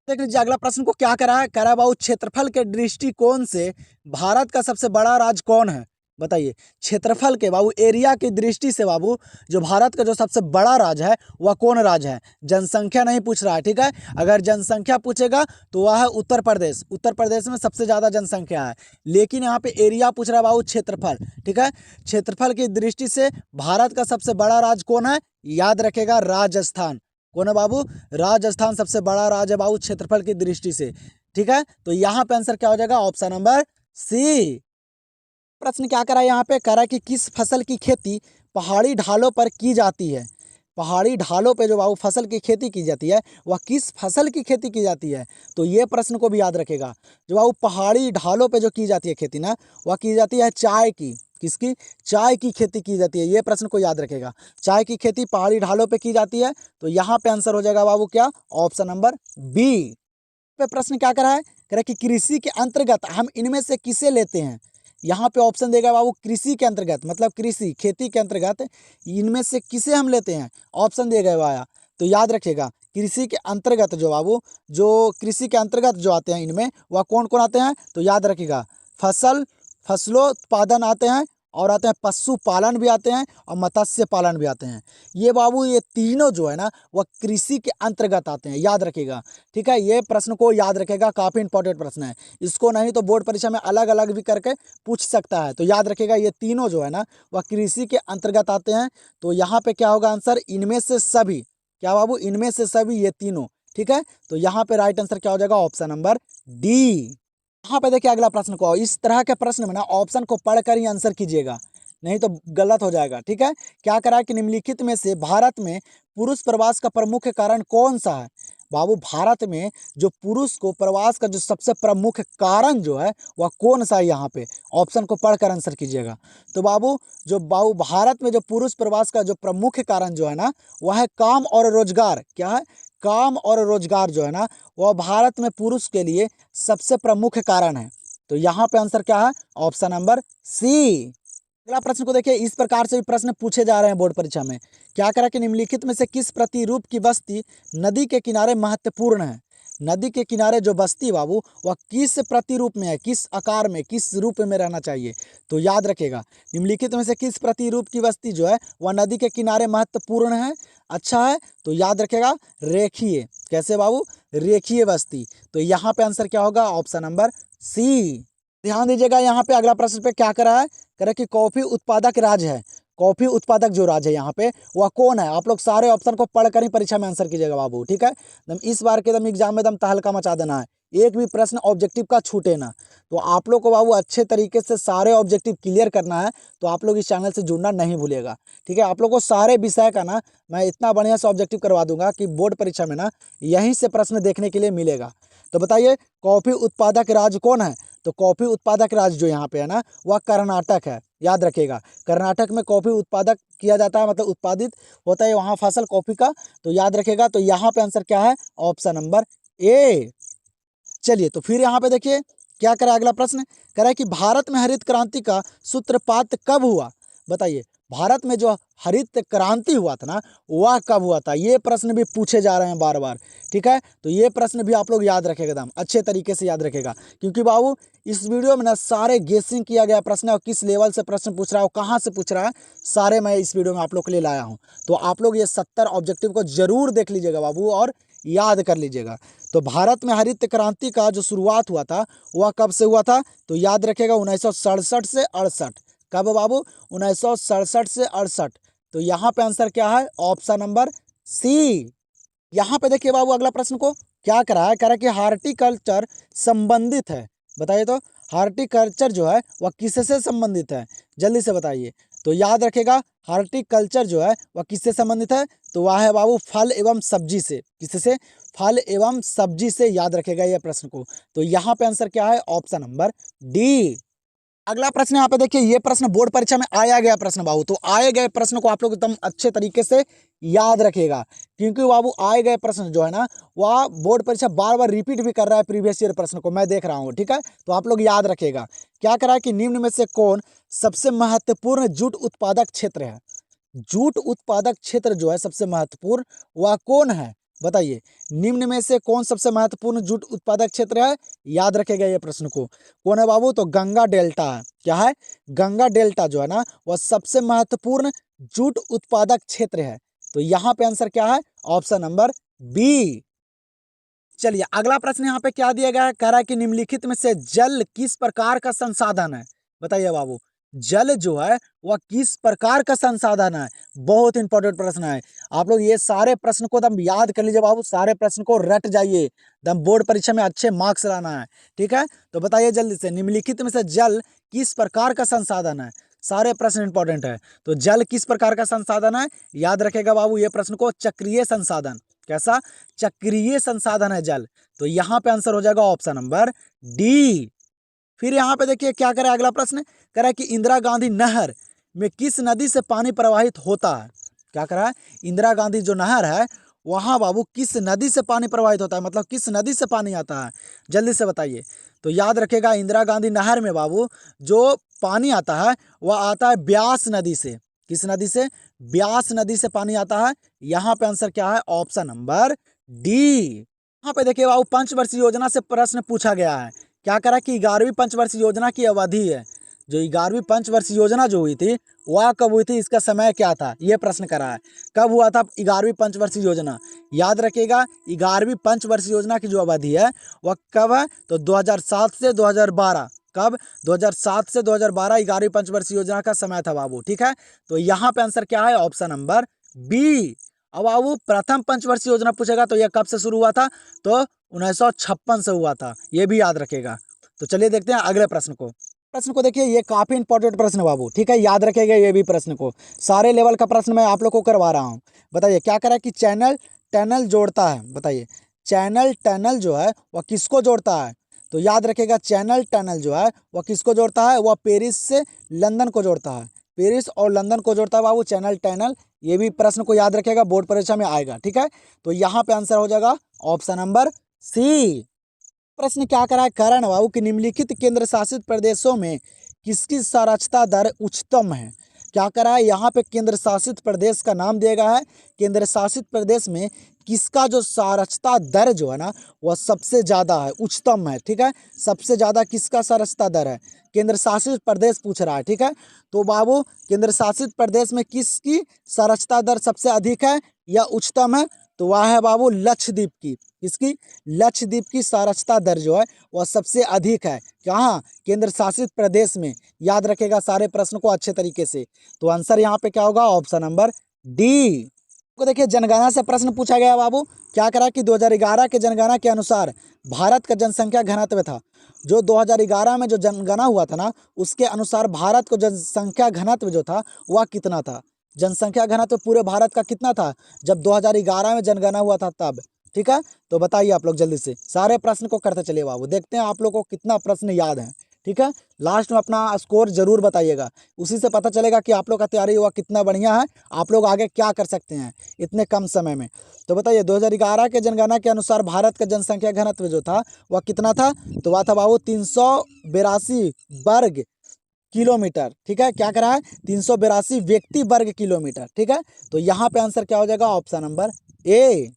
देख लीजिए अगला प्रश्न को क्या करा है। करा बाबू क्षेत्रफल के दृष्टिकोण से भारत का सबसे बड़ा राज्य कौन है? बताइए, क्षेत्रफल के बाबू, एरिया की दृष्टि से बाबू जो भारत का जो सबसे बड़ा राज्य है वह कौन राज्य है? जनसंख्या नहीं पूछ रहा है। ठीक है, अगर जनसंख्या पूछेगा तो वह है उत्तर प्रदेश। उत्तर प्रदेश में सबसे ज्यादा जनसंख्या है। लेकिन यहाँ पे एरिया पूछ रहा है बाबू, क्षेत्रफल। ठीक है, क्षेत्रफल की दृष्टि से भारत का सबसे बड़ा राज्य कौन है? याद रखेगा, राजस्थान। कौन है बाबू? राजस्थान सबसे बड़ा राज्य है बाबू क्षेत्रफल की दृष्टि से। ठीक है, तो यहाँ पे आंसर क्या हो जाएगा? Option number C. प्रश्न क्या करा है यहाँ पे? करा कि किस फसल की खेती पहाड़ी ढालों पर की जाती है। पहाड़ी ढालों पे जो बाबू फसल की खेती की जाती है वह किस फसल की खेती की जाती है? तो ये प्रश्न को भी याद रखेगा। जो बाबू पहाड़ी ढालों पे जो की जाती है खेती ना, वह की जाती है चाय की। किसकी? चाय की खेती की जाती है। ये प्रश्न को याद रखेगा। चाय की खेती पहाड़ी ढालों पे की जाती है। तो यहाँ पे आंसर हो जाएगा बाबू क्या? Option number B. पे प्रश्न क्या करा है? कह रहा है कि कृषि के अंतर्गत हम इनमें से किसे लेते हैं? यहाँ पे ऑप्शन देगा बाबू कृषि के अंतर्गत, मतलब कृषि खेती के अंतर्गत इनमें से किसे हम लेते हैं? ऑप्शन दिए गए आया। तो याद रखिएगा कृषि के अंतर्गत जो बाबू, जो कृषि के अंतर्गत जो आते हैं इनमें वह कौन कौन आते हैं? तो याद रखिएगा फसलों उत्पादन आते हैं, और आते हैं पशुपालन भी आते हैं, और मत्स्य पालन भी आते हैं। ये बाबू ये तीनों जो है ना वह कृषि के अंतर्गत आते हैं, याद रखिएगा। ठीक है, ये प्रश्न को याद रखेगा, काफ़ी इंपॉर्टेंट प्रश्न है। इसको नहीं तो बोर्ड परीक्षा में अलग अलग भी करके पूछ सकता है। तो याद रखिएगा ये तीनों जो है ना वह कृषि के अंतर्गत आते हैं। तो यहाँ पे क्या होगा आंसर? इनमें से सभी। क्या बाबू? इनमें से सभी, ये तीनों। ठीक है, तो यहाँ पे राइट आंसर क्या हो जाएगा? Option number D. यहाँ पे देखिए अगला प्रश्न को, इस तरह के प्रश्न में ना ऑप्शन को पढ़कर ही आंसर कीजिएगा, नहीं तो गलत हो जाएगा। ठीक है, क्या करा है कि निम्नलिखित में से भारत में पुरुष प्रवास का प्रमुख कारण कौन सा है? बाबू भारत में जो पुरुष को प्रवास का जो सबसे प्रमुख कारण जो है वह कौन सा है? यहाँ पे ऑप्शन को पढ़कर आंसर कीजिएगा। तो बाबू भारत में जो पुरुष प्रवास का जो प्रमुख कारण जो है ना वह है काम और रोजगार। क्या है? काम और रोजगार जो है ना वह भारत में पुरुष के लिए सबसे प्रमुख कारण है। तो यहाँ पे आंसर क्या है? Option number C. अगला प्रश्न को देखिए, इस प्रकार से भी प्रश्न पूछे जा रहे हैं बोर्ड परीक्षा में। क्या करा कि निम्नलिखित में से किस प्रतिरूप की बस्ती नदी के किनारे महत्वपूर्ण है? नदी के किनारे जो बस्ती बाबू वह किस प्रतिरूप में है, किस आकार में, किस रूप में रहना चाहिए? तो याद रखेगा निम्नलिखित में से किस प्रतिरूप की बस्ती जो है वह नदी के किनारे महत्वपूर्ण है, अच्छा है? तो याद रखेगा रेखीय। कैसे बाबू? रेखीय बस्ती। तो यहाँ पे आंसर क्या होगा? Option number C. ध्यान दीजिएगा यहाँ पे अगला प्रश्न पे क्या करा है? कह रहा कि कॉफी उत्पादक राज्य है। कॉफी उत्पादक जो राज्य है यहाँ पे वह कौन है? आप लोग सारे ऑप्शन को पढ़कर ही परीक्षा में आंसर कीजिएगा बाबू। ठीक है, दम इस बार के दम एग्जाम में दम तहलका मचा देना है, एक भी प्रश्न ऑब्जेक्टिव का छूटे ना। तो आप लोग को बाबू अच्छे तरीके से सारे ऑब्जेक्टिव क्लियर करना है, तो आप लोग इस चैनल से जुड़ना नहीं भूलिएगा। ठीक है, आप लोग को सारे विषय का ना मैं इतना बढ़िया से ऑब्जेक्टिव करवा दूंगा कि बोर्ड परीक्षा में ना यहीं से प्रश्न देखने के लिए मिलेगा। तो बताइए कॉफी उत्पादक राज्य कौन है? तो कॉफी उत्पादक राज्य जो यहाँ पे है ना वह कर्नाटक है। याद रखिएगा कर्नाटक में कॉफी उत्पादक किया जाता है, मतलब उत्पादित होता है वहाँ फसल कॉफी का। तो याद रखिएगा, तो यहाँ पे आंसर क्या है? Option number A. चलिए, तो फिर यहाँ पे देखिए क्या करा अगला प्रश्न। कह रहा है कि भारत में हरित क्रांति का सूत्रपात कब हुआ? बताइए भारत में जो हरित क्रांति हुआ था ना वह कब हुआ था? ये प्रश्न भी पूछे जा रहे हैं बार बार। ठीक है, तो ये प्रश्न भी आप लोग याद रखेगा, एकदम अच्छे तरीके से याद रखेगा, क्योंकि बाबू इस वीडियो में ना सारे गेसिंग किया गया प्रश्न है, और किस लेवल से प्रश्न पूछ रहा है और कहाँ से पूछ रहा है सारे मैं इस वीडियो में आप लोग के लिए लाया हूँ। तो आप लोग ये 70 ऑब्जेक्टिव को जरूर देख लीजिएगा बाबू और याद कर लीजिएगा। तो भारत में हरित क्रांति का जो शुरुआत हुआ था वह कब से हुआ था? तो याद रखेगा 1967 से 68। कब बाबू? 1967 से 68। तो यहाँ पे आंसर क्या है? Option number C. यहाँ पे देखिए बाबू अगला प्रश्न को क्या करा है? कह रहा है कि हार्टिकल्चर संबंधित है। बताइए तो हार्टिकल्चर जो है वह किससे संबंधित है? जल्दी से बताइए। तो याद रखेगा हार्टिकल्चर जो है वह किससे संबंधित है? तो वह है बाबू फल एवं सब्जी से। किससे? फल एवं सब्जी से। याद रखेगा ये प्रश्न को। तो यहाँ पे आंसर क्या है? Option number D. अगला प्रश्न यहाँ पे देखिए, ये प्रश्न बोर्ड परीक्षा में आया गया प्रश्न बाबू। तो आए गए प्रश्न को आप लोग एकदम अच्छे तरीके से याद रखेगा, क्योंकि बाबू आए गए प्रश्न जो है ना वह बोर्ड परीक्षा बार बार रिपीट भी कर रहा है प्रीवियस ईयर प्रश्न को, मैं देख रहा हूँ। ठीक है, तो आप लोग याद रखेगा। क्या करा है कि निम्न में से कौन सबसे महत्वपूर्ण जूट उत्पादक क्षेत्र है? जूट उत्पादक क्षेत्र जो है सबसे महत्वपूर्ण वह कौन है? बताइए निम्न में से कौन सबसे महत्वपूर्ण जूट उत्पादक क्षेत्र है? याद रखेगा ये प्रश्न को। कौन है बाबू? तो गंगा डेल्टा है। क्या है? गंगा डेल्टा जो है ना वह सबसे महत्वपूर्ण जूट उत्पादक क्षेत्र है। तो यहाँ पे आंसर क्या है? Option number B. चलिए अगला प्रश्न यहाँ पे क्या दिया गया है? कह रहा है कि निम्नलिखित में से जल किस प्रकार का संसाधन है? बताइए बाबू जल जो है वह किस प्रकार का संसाधन है? बहुत इंपॉर्टेंट प्रश्न है। आप लोग ये सारे प्रश्न को दम याद कर लीजिए बाबू, सारे प्रश्न को रट जाइए, दम बोर्ड परीक्षा में अच्छे मार्क्स लाना है। ठीक है, तो बताइए जल्दी से निम्नलिखित में से जल किस प्रकार का संसाधन है? सारे प्रश्न इंपॉर्टेंट है। तो जल किस प्रकार का संसाधन है? याद रखेगा बाबू ये प्रश्न को, चक्रीय संसाधन। कैसा? चक्रीय संसाधन है जल। तो यहाँ पे आंसर हो जाएगा ऑप्शन नंबर डी। फिर यहाँ पे देखिए क्या करे अगला प्रश्न, कह रहा है कि इंदिरा गांधी नहर में किस नदी से पानी प्रवाहित होता है? क्या कह रहा है? इंदिरा गांधी जो नहर है वहाँ बाबू किस नदी से पानी प्रवाहित होता है, मतलब किस नदी से पानी आता है, जल्दी से बताइए। तो याद रखेगा इंदिरा गांधी नहर में बाबू जो पानी आता है वह आता है ब्यास नदी से। किस नदी से? ब्यास नदी से पानी आता है। यहाँ पे आंसर क्या है? Option number D. यहाँ पे देखिए बाबू पंचवर्षीय योजना से प्रश्न पूछा गया है। क्या करा कि 11वीं पंचवर्षीय योजना की अवधि है, जो 11वीं पंचवर्षीय योजना जो हुई थी वह कब हुई थी, इसका समय क्या था, ये प्रश्न करा है। कब हुआ था 11वीं पंचवर्षीय योजना? याद रखिएगा 11वीं पंचवर्षीय योजना की जो अवधि है वह कब है? तो 2007 से 2012। कब? 2007 से 2012 11वीं पंचवर्षीय योजना का समय था बाबू। ठीक है, तो यहाँ पे आंसर क्या है? Option number B. अब बाबू प्रथम पंचवर्षीय योजना पूछेगा तो यह कब से शुरू हुआ था? तो 1956 से हुआ था, ये भी याद रखेगा। तो चलिए देखते हैं अगले प्रश्न को। प्रश्न को देखिए, ये काफी इंपॉर्टेंट प्रश्न है बाबू। ठीक है, याद रखेगा ये भी प्रश्न को, सारे लेवल का प्रश्न मैं आप लोग को करवा रहा हूँ। बताइए क्या करा कि चैनल टनल जोड़ता है। बताइए चैनल टनल जो है वह किसको जोड़ता है? तो याद रखेगा चैनल टनल जो है वह किसको जोड़ता है? वह पेरिस से लंदन को जोड़ता है। पेरिस और लंदन को जोड़ता है बाबू चैनल टनल। ये भी प्रश्न को याद रखेगा, बोर्ड परीक्षा में आएगा। ठीक है, तो यहाँ पे आंसर हो जाएगा ऑप्शन नंबर सी। प्रश्न क्या करा है? कारण बाबू कि निम्नलिखित केंद्र शासित प्रदेशों में किसकी साक्षरता दर उच्चतम है? क्या करा है? यहाँ पे केंद्र शासित प्रदेश का नाम दिया गया है। केंद्र शासित प्रदेश में किसका जो साक्षरता दर जो है ना वह सबसे ज़्यादा है, उच्चतम है। ठीक है, सबसे ज़्यादा किसका साक्षरता दर है? केंद्र शासित प्रदेश पूछ रहा है। ठीक है, तो बाबू केंद्र शासित प्रदेश में किसकी साक्षरता दर सबसे अधिक है या उच्चतम है? तो वह है बाबू लक्षद्वीप की। किसकी? लक्षद्वीप की साक्षरता दर जो है वह सबसे अधिक है। कहाँ? केंद्र शासित प्रदेश में। याद रखेगा सारे प्रश्न को अच्छे तरीके से। तो आंसर यहाँ पे क्या होगा? ऑप्शन नंबर डी को देखिए जनगणना से प्रश्न पूछा गया बाबू। क्या करा कि 2011 के जनगणना के अनुसार भारत का जनसंख्या घनत्व था। जो 2011 में जो जनगणना हुआ था ना उसके अनुसार भारत को जनसंख्या घनत्व जो था वह कितना था? जनसंख्या घनत्व पूरे भारत का कितना था जब 2011 में जनगणना हुआ था तब? ठीक है, तो बताइए आप लोग जल्दी से, सारे प्रश्न को करते चलिए बाबू, देखते हैं आप लोग को कितना प्रश्न याद है। ठीक है, लास्ट में अपना स्कोर जरूर बताइएगा, उसी से पता चलेगा कि आप लोग का तैयारी हुआ कितना बढ़िया है, आप लोग आगे क्या कर सकते हैं इतने कम समय में। तो बताइए 2011 के जनगणना के अनुसार भारत का जनसंख्या घनत्व जो था वह कितना था? तो वह था बाबू 382 वर्ग किलोमीटर। ठीक है, क्या करा है? 382 व्यक्ति वर्ग किलोमीटर। ठीक है, तो यहाँ पे आंसर क्या हो जाएगा? Option number A.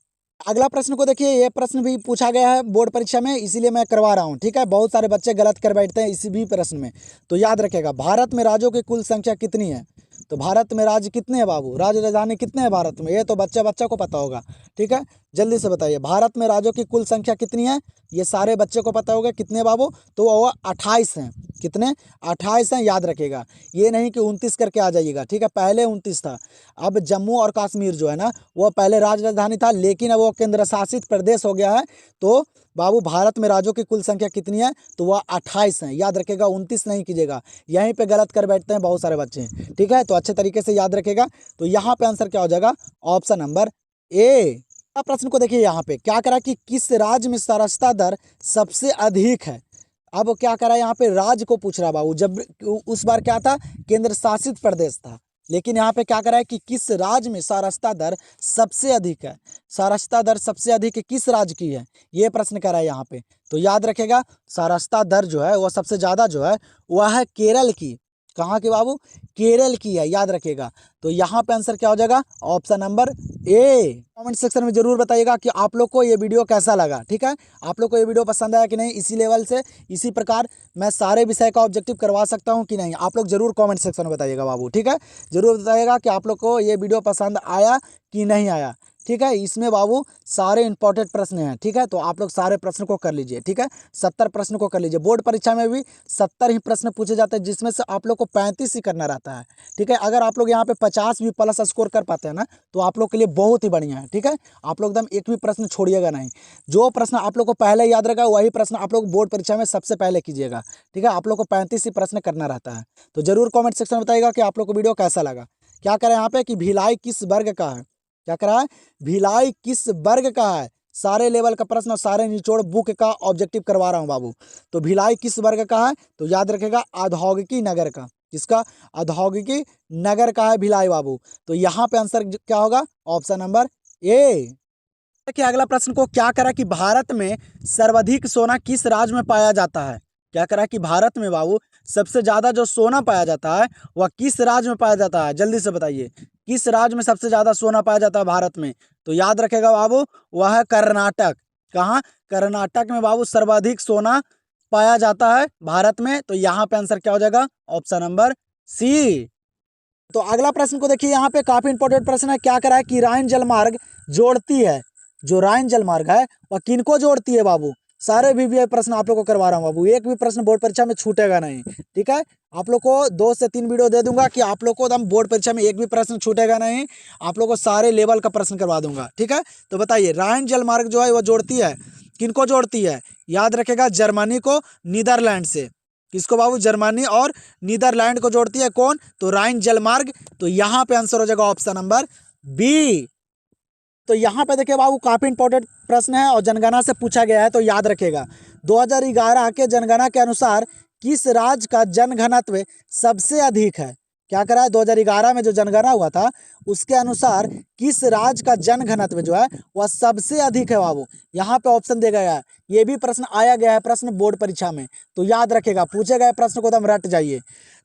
अगला प्रश्न को देखिए, ये प्रश्न भी पूछा गया है बोर्ड परीक्षा में, इसीलिए मैं करवा रहा हूँ। ठीक है, बहुत सारे बच्चे गलत कर बैठते हैं इसी भी प्रश्न में। तो याद रखेगा भारत में राज्यों की कुल संख्या कितनी है? तो भारत में राज्य कितने हैं बाबू? राज्य राजधानी कितने हैं भारत में? ये तो बच्चा बच्चा को पता होगा। ठीक है, जल्दी से बताइए भारत में राज्यों की कुल संख्या कितनी है? ये सारे बच्चे को पता होगा कितने बाबू? तो वो 28 हैं। कितने? 28 हैं, याद रखेगा। ये नहीं कि 29 करके आ जाइएगा। ठीक है, पहले 29 था। अब जम्मू और कश्मीर जो है ना वो पहले राज्य राजधानी था, लेकिन अब वो केंद्र शासित प्रदेश हो गया है। तो बाबू भारत में राज्यों की कुल संख्या कितनी है? तो वह 28 है, याद रखेगा, 29 नहीं कीजिएगा। यहीं पे गलत कर बैठते हैं बहुत सारे बच्चे। ठीक है, तो अच्छे तरीके से याद रखेगा। तो यहाँ पे आंसर क्या हो जाएगा? Option number A. अब प्रश्न को देखिए, यहाँ पे क्या करा कि किस राज्य में साक्षरता दर सबसे अधिक है? अब क्या करा यहाँ पे? राज्य को पूछ रहा बाबू, जब उस बार क्या था? केंद्र शासित प्रदेश था, लेकिन यहाँ पे क्या करा है कि किस राज्य में साक्षरता दर सबसे अधिक है? साक्षरता दर सबसे अधिक किस राज्य की है, ये प्रश्न करा है यहाँ पे। तो याद रखेगा साक्षरता दर जो है वह सबसे ज़्यादा जो है वह है केरल की। कहाँ की बाबू? केरल की है, याद रखेगा। तो यहाँ पे आंसर क्या हो जाएगा? Option number A. Comment section में जरूर बताइएगा कि आप लोग को ये वीडियो कैसा लगा। ठीक है, आप लोग को ये वीडियो पसंद आया कि नहीं, इसी लेवल से इसी प्रकार मैं सारे विषय का ऑब्जेक्टिव करवा सकता हूँ कि नहीं, आप लोग जरूर कमेंट सेक्शन में बताइएगा बाबू। ठीक है, जरूर बताइएगा कि आप लोग को ये वीडियो पसंद आया कि नहीं आया। ठीक है। इसमें बाबू सारे इंपॉर्टेंट प्रश्न हैं, ठीक है। तो आप लोग सारे प्रश्न को कर लीजिए, ठीक है। 70 प्रश्न को कर लीजिए। बोर्ड परीक्षा में भी 70 ही प्रश्न पूछे जाते हैं, जिसमें से आप लोग को 35 ही करना रहता है, ठीक है। अगर आप लोग यहाँ पे 50 भी प्लस स्कोर कर पाते हैं ना, तो आप लोग के लिए बहुत ही बढ़िया है, ठीक है। आप लोग एकदम एक भी प्रश्न छोड़िएगा नहीं। जो प्रश्न आप लोग को पहले याद रहेगा वही प्रश्न आप लोग बोर्ड परीक्षा में सबसे पहले कीजिएगा, ठीक है। आप लोग को 35 ही प्रश्न करना रहता है। तो जरूर कॉमेंट सेक्शन में बताइएगा कि आप लोग को वीडियो कैसा लगा। क्या करें यहाँ पे कि भिलाई किस वर्ग का है, क्या करा है, भिलाई किस वर्ग का है। सारे लेवल का प्रश्न और सारे निचोड़ बुक का ऑब्जेक्टिव करवा रहा हूँ बाबू। तो भिलाई किस वर्ग का है, तो याद रखेगा औद्योगिकी नगर का। किसका, औद्योगिकी नगर का है भिलाई बाबू। तो यहाँ पे आंसर क्या होगा, ऑप्शन नंबर ए। देखिए अगला प्रश्न को, क्या करा कि भारत में सर्वाधिक सोना किस राज्य में पाया जाता है। क्या करा कि भारत में बाबू सबसे ज्यादा जो सोना पाया जाता है वह किस राज्य में पाया जाता है, जल्दी से बताइए। किस राज्य में सबसे ज्यादा सोना पाया जाता है भारत में, तो याद रखेगा बाबू वह है कर्नाटक। कहाँ, कर्नाटक में बाबू सर्वाधिक सोना पाया जाता है भारत में। तो यहाँ पे आंसर क्या हो जाएगा, ऑप्शन नंबर सी। तो अगला प्रश्न को देखिए, यहाँ पे काफी इंपॉर्टेंट प्रश्न है। क्या करा है कि राइन जलमार्ग जोड़ती है, जो राइन जलमार्ग है वह किनको जोड़ती है बाबू। सारे भी प्रश्न आप लोग को करवा रहा हूँ बाबू, एक भी प्रश्न बोर्ड परीक्षा में छूटेगा नहीं, ठीक है। आप लोग को 2 से 3 वीडियो दे दूंगा कि आप लोग को एकदम बोर्ड परीक्षा में एक भी प्रश्न छूटेगा नहीं। आप लोग को सारे लेवल का प्रश्न करवा दूंगा, ठीक है। तो बताइए राइन जलमार्ग जो है वह जोड़ती है, किनको जोड़ती है, याद रखेगा जर्मनी को नीदरलैंड से। किसको बाबू, जर्मनी और नीदरलैंड को जोड़ती है कौन, तो राइन जलमार्ग। तो यहाँ पे आंसर हो जाएगा ऑप्शन नंबर बी। तो यहाँ पे देखिए बाबू काफी इंपॉर्टेंट प्रश्न है और जनगणना से पूछा गया है, तो याद रखेगा 2011 के जनगणना के अनुसार किस राज्य का जनघनत्व सबसे अधिक है। क्या करा है, 2011 में जो जनगणना हुआ था उसके अनुसार किस राज्य का जनघनत्व जो है वह सबसे अधिक है बाबू। यहाँ पे ऑप्शन दिया गया है, ये भी प्रश्न आया गया है प्रश्न बोर्ड परीक्षा में, तो याद रखेगा पूछे गए प्रश्न को एकदम रट जाइए।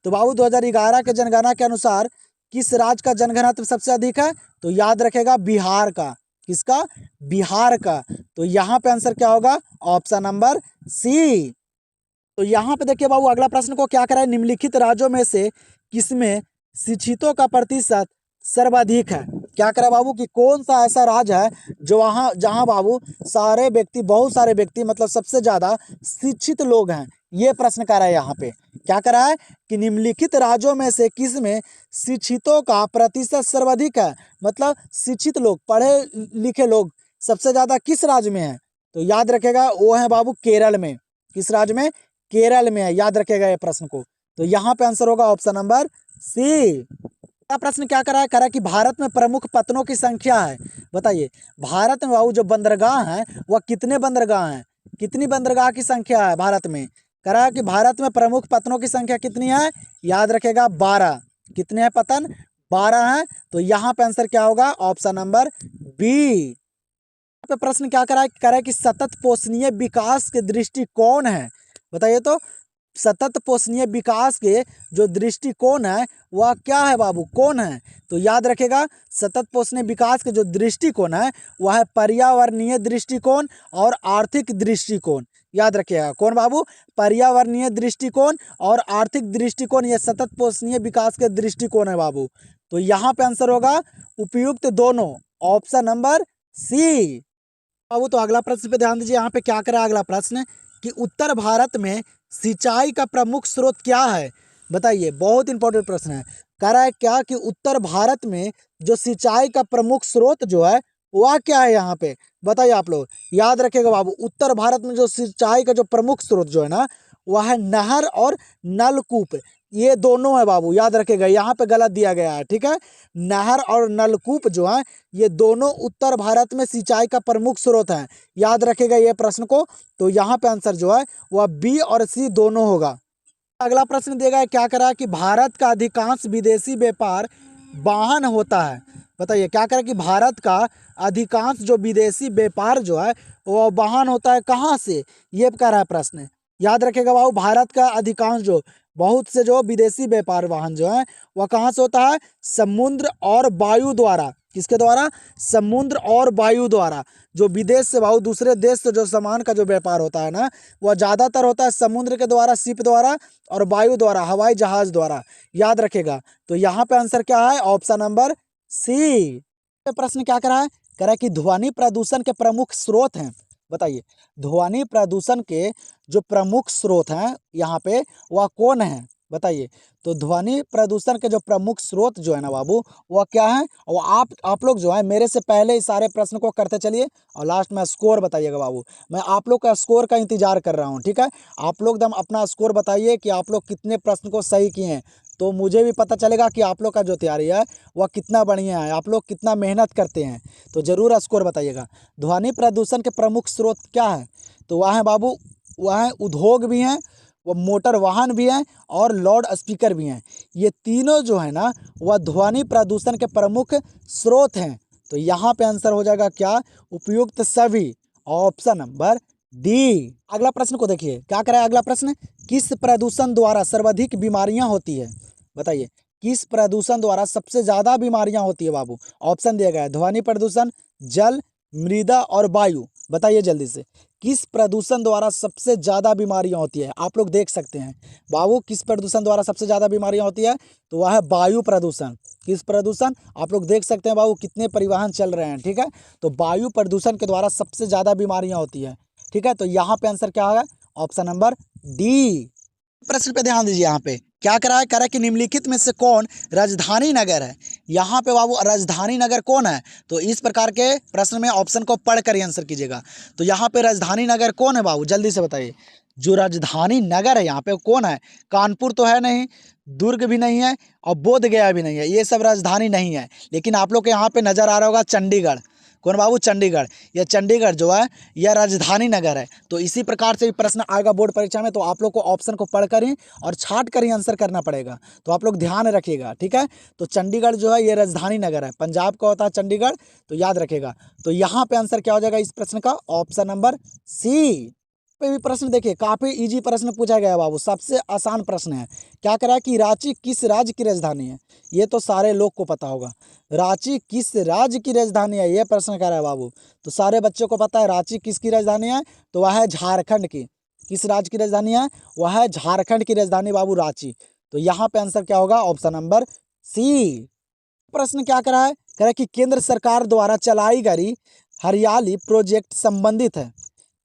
तो बाबू 2011 के जनगणना के अनुसार किस राज्य का जनघनत्व सबसे अधिक है, तो याद रखेगा बिहार का। किसका, बिहार का। तो यहाँ पे आंसर क्या होगा, ऑप्शन नंबर सी। तो यहाँ पे देखिए बाबू अगला प्रश्न को, क्या करा है निम्नलिखित राज्यों में से किसमें शिक्षितों का प्रतिशत सर्वाधिक है। क्या करा बाबू कि कौन सा ऐसा राज्य है जो वहाँ जहाँ बाबू सारे व्यक्ति, बहुत सारे व्यक्ति मतलब सबसे ज्यादा शिक्षित लोग हैं, ये प्रश्न करा है यहाँ पे। क्या करा है कि निम्नलिखित राज्यों में से किस में शिक्षितों का प्रतिशत सर्वाधिक है, मतलब शिक्षित लोग, पढ़े लिखे लोग सबसे ज्यादा किस राज्य में है, तो याद रखेगा वो है बाबू केरल में। किस राज्य में, केरल में है, याद रखेगा ये प्रश्न को। तो यहाँ पे आंसर होगा ऑप्शन नंबर सी। अगला प्रश्न क्या करा है कि भारत में प्रमुख पत्तनों की संख्या है। बताइए भारत में बाबू जो बंदरगाह हैं वह कितने बंदरगाह हैं, कितनी बंदरगाह की संख्या है भारत में। करा कि भारत में प्रमुख पत्तनों की संख्या कितनी है, याद रखेगा 12। कितने हैं पतन, 12 हैं। तो यहाँ पे आंसर क्या होगा, ऑप्शन नंबर बी। पे प्रश्न क्या करा है कि सतत पोषणीय विकास के दृष्टिकोण है। बताइए तो सतत पोषणीय विकास के जो दृष्टिकोण है वह क्या है बाबू, कौन है, तो याद रखेगा सतत पोषणीय विकास के जो दृष्टिकोण है वह है पर्यावरणीय दृष्टिकोण और आर्थिक दृष्टिकोण। याद रखिएगा कौन बाबू, पर्यावरणीय दृष्टिकोण और आर्थिक दृष्टिकोण, ये सतत पोषणीय विकास के दृष्टिकोण है बाबू। तो यहाँ पे आंसर होगा उपयुक्त दोनों, ऑप्शन नंबर सी बाबू। तो अगला प्रश्न पे ध्यान दीजिए, यहाँ पे क्या करा अगला प्रश्न कि उत्तर भारत में सिंचाई का प्रमुख स्रोत क्या है। बताइए बहुत इंपॉर्टेंट प्रश्न है। कह रहा है क्या कि उत्तर भारत में जो सिंचाई का प्रमुख स्रोत जो है वह क्या है, यहाँ पे बताइए आप लोग। याद रखिएगा बाबू उत्तर भारत में जो सिंचाई का जो प्रमुख स्रोत जो है ना वह है नहर और नलकूप, ये दोनों है बाबू, याद रखिएगा। यहाँ पे गलत दिया गया है, ठीक है। नहर और नलकूप जो है ये दोनों उत्तर भारत में सिंचाई का प्रमुख स्रोत है, याद रखिएगा ये प्रश्न को। तो यहाँ पे आंसर जो है वह बी और सी दोनों होगा। अगला प्रश्न दिया गया है, क्या करा कि भारत का अधिकांश विदेशी व्यापार वाहन होता है। बताइए क्या करा कि भारत का अधिकांश जो विदेशी व्यापार जो है वह वाहन होता है कहाँ से, ये कह रहा है प्रश्न। याद रखेगा बाबू भारत का अधिकांश जो बहुत से जो विदेशी व्यापार वाहन जो है वह कहाँ से होता है, समुद्र और वायु द्वारा। किसके द्वारा, समुद्र और वायु द्वारा। जो विदेश से बाबू दूसरे देश से जो सामान का जो व्यापार होता है ना वह ज़्यादातर होता है समुद्र के द्वारा, शिप द्वारा, और वायु द्वारा, हवाई जहाज द्वारा, याद रखेगा। तो यहाँ पे आंसर क्या है, ऑप्शन नंबर सी। प्रश्न क्या करा है, कह रहा है कि ध्वनि प्रदूषण के प्रमुख स्रोत हैं। बताइए, ध्वनि प्रदूषण के जो प्रमुख स्रोत हैं यहाँ पे वह कौन है? बताइए। तो ध्वनि प्रदूषण के जो प्रमुख स्रोत जो है ना बाबू, वह क्या है? और आप लोग जो है मेरे से पहले इस सारे प्रश्न को करते चलिए और लास्ट में स्कोर बताइएगा बाबू। मैं आप लोग का स्कोर का इंतजार कर रहा हूँ, ठीक है। आप लोग एकदम अपना स्कोर बताइए कि आप लोग कितने प्रश्न को सही किए हैं, तो मुझे भी पता चलेगा कि आप लोग का जो तैयारी है वह कितना बढ़िया है, आप लोग कितना मेहनत करते हैं। तो ज़रूर स्कोर बताइएगा। ध्वनि प्रदूषण के प्रमुख स्रोत क्या है? तो वह है बाबू, वह है उद्योग भी हैं, वो मोटर वाहन भी हैं और लाउड स्पीकर भी हैं। ये तीनों जो है ना वह ध्वनि प्रदूषण के प्रमुख स्रोत हैं। तो यहाँ पे आंसर हो जाएगा क्या? उपयुक्त सभी, ऑप्शन नंबर डी। अगला प्रश्न को देखिए, क्या करा है अगला प्रश्न? किस प्रदूषण द्वारा सर्वाधिक बीमारियां होती है? बताइए, किस प्रदूषण द्वारा सबसे ज्यादा बीमारियां होती है बाबू? ऑप्शन दिया गया है, ध्वनि प्रदूषण, जल, मृदा और वायु। बताइए जल्दी से, किस प्रदूषण द्वारा सबसे ज्यादा बीमारियां होती है? आप लोग देख सकते हैं बाबू, किस प्रदूषण द्वारा सबसे ज्यादा बीमारियां होती है? तो वह है वायु प्रदूषण। किस प्रदूषण? आप लोग देख सकते हैं बाबू कितने परिवहन चल रहे हैं, ठीक है। तो वायु प्रदूषण के द्वारा सबसे ज्यादा बीमारियां होती है, ठीक है। तो यहाँ पे आंसर क्या होगा? Option number D. प्रश्न पे ध्यान दीजिए, यहाँ पे क्या करा है? करा कि निम्नलिखित में से कौन राजधानी नगर है? यहाँ पे बाबू राजधानी नगर कौन है? तो इस प्रकार के प्रश्न में ऑप्शन को पढ़कर ही आंसर कीजिएगा। तो यहाँ पे राजधानी नगर कौन है बाबू? जल्दी से बताइए। जो राजधानी नगर है यहाँ पे कौन है? कानपुर तो है नहीं, दुर्ग भी नहीं है और बोध गया भी नहीं है, ये सब राजधानी नहीं है। लेकिन आप लोग के यहाँ पे नजर आ रहा होगा चंडीगढ़। कौन बाबू? चंडीगढ़। यह चंडीगढ़ जो है यह राजधानी नगर है। तो इसी प्रकार से भी प्रश्न आएगा बोर्ड परीक्षा में, तो आप लोग को ऑप्शन को पढ़कर ही और छाट कर ही आंसर करना पड़ेगा। तो आप लोग ध्यान रखिएगा, ठीक है। तो चंडीगढ़ जो है ये राजधानी नगर है, पंजाब का होता है चंडीगढ़, तो याद रखिएगा। तो यहाँ पे आंसर क्या हो जाएगा इस प्रश्न का? Option number C. पे भी प्रश्न देखिए, काफी इजी प्रश्न पूछा गया है बाबू, सबसे आसान प्रश्न है। क्या करा है कि रांची किस राज्य की राजधानी है? ये तो सारे लोग को पता होगा। रांची किस राज्य की राजधानी है, ये प्रश्न कर रहा है बाबू। तो सारे बच्चों को पता है रांची किसकी राजधानी है, तो वह है झारखंड की। किस राज्य की राजधानी है? वह है झारखंड की राजधानी बाबू रांची। तो यहाँ पे आंसर क्या होगा? Option number C. प्रश्न क्या करा है? कह रहा है कि केंद्र सरकार द्वारा चलाई गई हरियाली प्रोजेक्ट संबंधित है।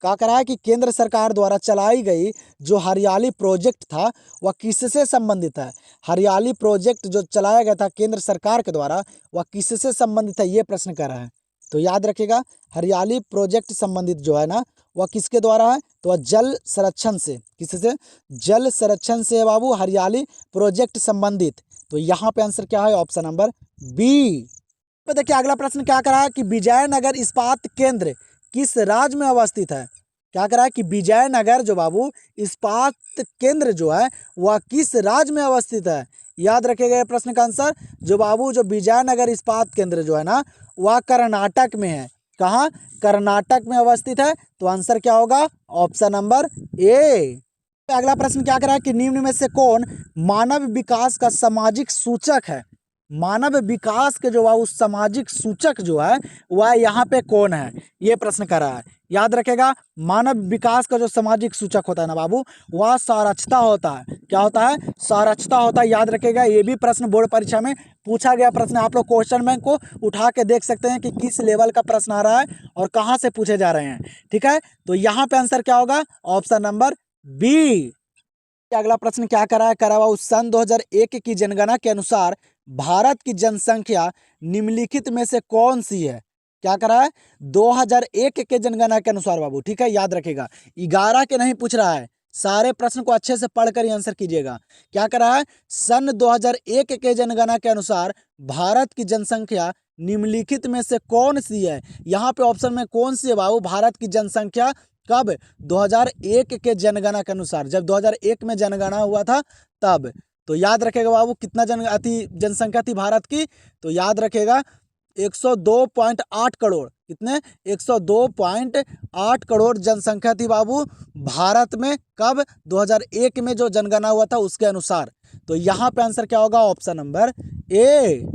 क्या करा है कि केंद्र सरकार द्वारा चलाई गई जो हरियाली प्रोजेक्ट था वह किससे संबंधित है? हरियाली प्रोजेक्ट जो चलाया गया था केंद्र सरकार के द्वारा वह किससे संबंधित है, ये प्रश्न कर रहा है। तो याद रखिएगा, हरियाली प्रोजेक्ट संबंधित जो है ना वह किसके द्वारा है? तो वह जल संरक्षण से। किससे? जल संरक्षण से बाबू हरियाली प्रोजेक्ट संबंधित। तो यहाँ पे आंसर क्या है? Option number B. तो देखिए अगला प्रश्न क्या करा है कि विजयनगर इस्पात केंद्र किस राज्य में अवस्थित है? क्या करा है कि विजयनगर जो बाबू इस्पात केंद्र जो है वह किस राज्य में अवस्थित है? याद रखिएगा ये प्रश्न का आंसर, जो बाबू जो विजयनगर इस्पात केंद्र जो है ना वह कर्नाटक में है। कहाँ? कर्नाटक में अवस्थित है। तो आंसर क्या होगा? Option number A. अगला प्रश्न क्या करा है कि निम्न में से कौन मानव विकास का सामाजिक सूचक है? मानव विकास के जो है उस सामाजिक सूचक जो है वह यहाँ पे कौन है, ये प्रश्न कर रहा है। याद रखेगा, मानव विकास का जो सामाजिक सूचक होता है ना बाबू वह साक्षरता होता है। क्या होता है? साक्षरता होता है। याद रखेगा, ये भी प्रश्न बोर्ड परीक्षा में पूछा गया प्रश्न। आप लोग क्वेश्चन बैंक को उठा के देख सकते हैं कि किस लेवल का प्रश्न आ रहा है और कहाँ से पूछे जा रहे हैं, ठीक है। तो यहाँ पे आंसर क्या होगा? Option number B. अगला प्रश्न क्या करा है? करा हुआ सन 2001 की जनगणना के अनुसार भारत की जनसंख्या निम्नलिखित में से कौन सी है? क्या करा है? 2001 के जनगणना के अनुसार बाबू, ठीक है, याद रखेगा। 11 के नहीं पूछ रहा है, सारे प्रश्न को अच्छे से पढ़कर ही आंसर कीजिएगा। क्या करा है? सन 2001 के जनगणना के अनुसार भारत की जनसंख्या निम्नलिखित में से कौन सी है? यहाँ पे ऑप्शन में कौन सी है बाबू? भारत की जनसंख्या कब? 2001 के जनगणना के अनुसार, जब 2001 में जनगणना हुआ था तब। तो याद रखेगा बाबू कितना जनसंख्या थी भारत की? तो याद रखेगा 102.8 करोड़। कितने? 102.8 करोड़ जनसंख्या थी बाबू भारत में। कब? 2001 में जो जनगणना हुआ था उसके अनुसार। तो यहाँ पे आंसर क्या होगा? Option number A.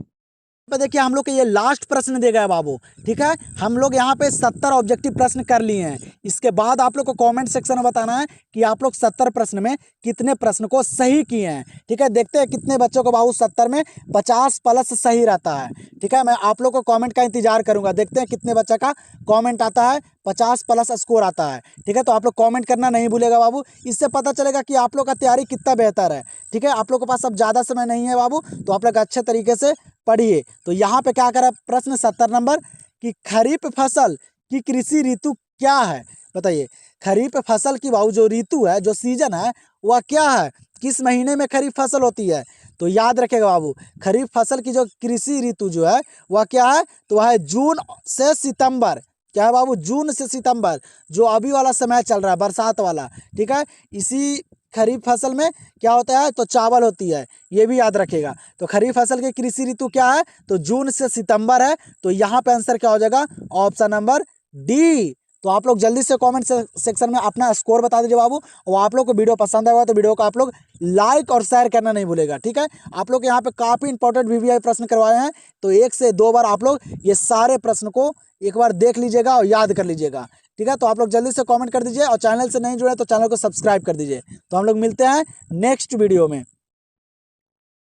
पे देखिए हम लोग के ये लास्ट प्रश्न दे गए बाबू। ठीक है, हम लोग यहाँ पे 70 ऑब्जेक्टिव प्रश्न कर लिए हैं। इसके बाद आप लोग को कमेंट सेक्शन में बताना है कि आप लोग 70 प्रश्न में कितने प्रश्न को सही किए हैं। ठीक है, देखते हैं कितने बच्चों को बाबू 70 में 50 प्लस सही रहता है। ठीक है, मैं आप लोग को कमेंट का इंतजार करूंगा, देखते हैं कितने बच्चा का कमेंट आता है 50 प्लस स्कोर आता है। ठीक है, तो आप लोग कमेंट करना नहीं भूलेगा बाबू, इससे पता चलेगा कि आप लोग का तैयारी कितना बेहतर है। ठीक है, आप लोग के पास अब ज़्यादा समय नहीं है बाबू, तो आप लोग अच्छे तरीके से पढ़िए। तो यहाँ पे क्या करा प्रश्न 70 नंबर कि खरीफ फसल की कृषि ऋतु क्या है, बताइए। खरीफ फसल की बाबू जो ऋतु है, जो सीजन है, वह क्या है, किस महीने में खरीफ फसल होती है। तो याद रखेगा बाबू, खरीफ फसल की जो कृषि ऋतु जो है वह क्या है, तो वह है जून से सितंबर। क्या है बाबू, जून से सितंबर, जो अभी वाला समय चल रहा है बरसात वाला। ठीक है, इसी खरीफ फसल में क्या होता है, तो चावल होती है, ये भी याद रखेगा। तो खरीफ फसल की कृषि ऋतु क्या है, तो जून से सितंबर है। तो यहाँ पे आंसर क्या हो जाएगा, ऑप्शन नंबर डी। तो आप लोग जल्दी से कमेंट सेक्शन में अपना स्कोर बता दीजिए बाबू, और आप लोग को वीडियो पसंद आएगा तो वीडियो को आप लोग लाइक और शेयर करना नहीं भूलेगा। ठीक है, आप लोग यहाँ पे काफ़ी इंपॉर्टेंट वीवीआई प्रश्न करवाए हैं, तो 1 से 2 बार आप लोग ये सारे प्रश्न को एक बार देख लीजिएगा और याद कर लीजिएगा। ठीक है, तो आप लोग जल्दी से कमेंट कर दीजिए, और चैनल से नहीं जुड़े तो चैनल को सब्सक्राइब कर दीजिए। तो हम लोग मिलते हैं नेक्स्ट वीडियो में।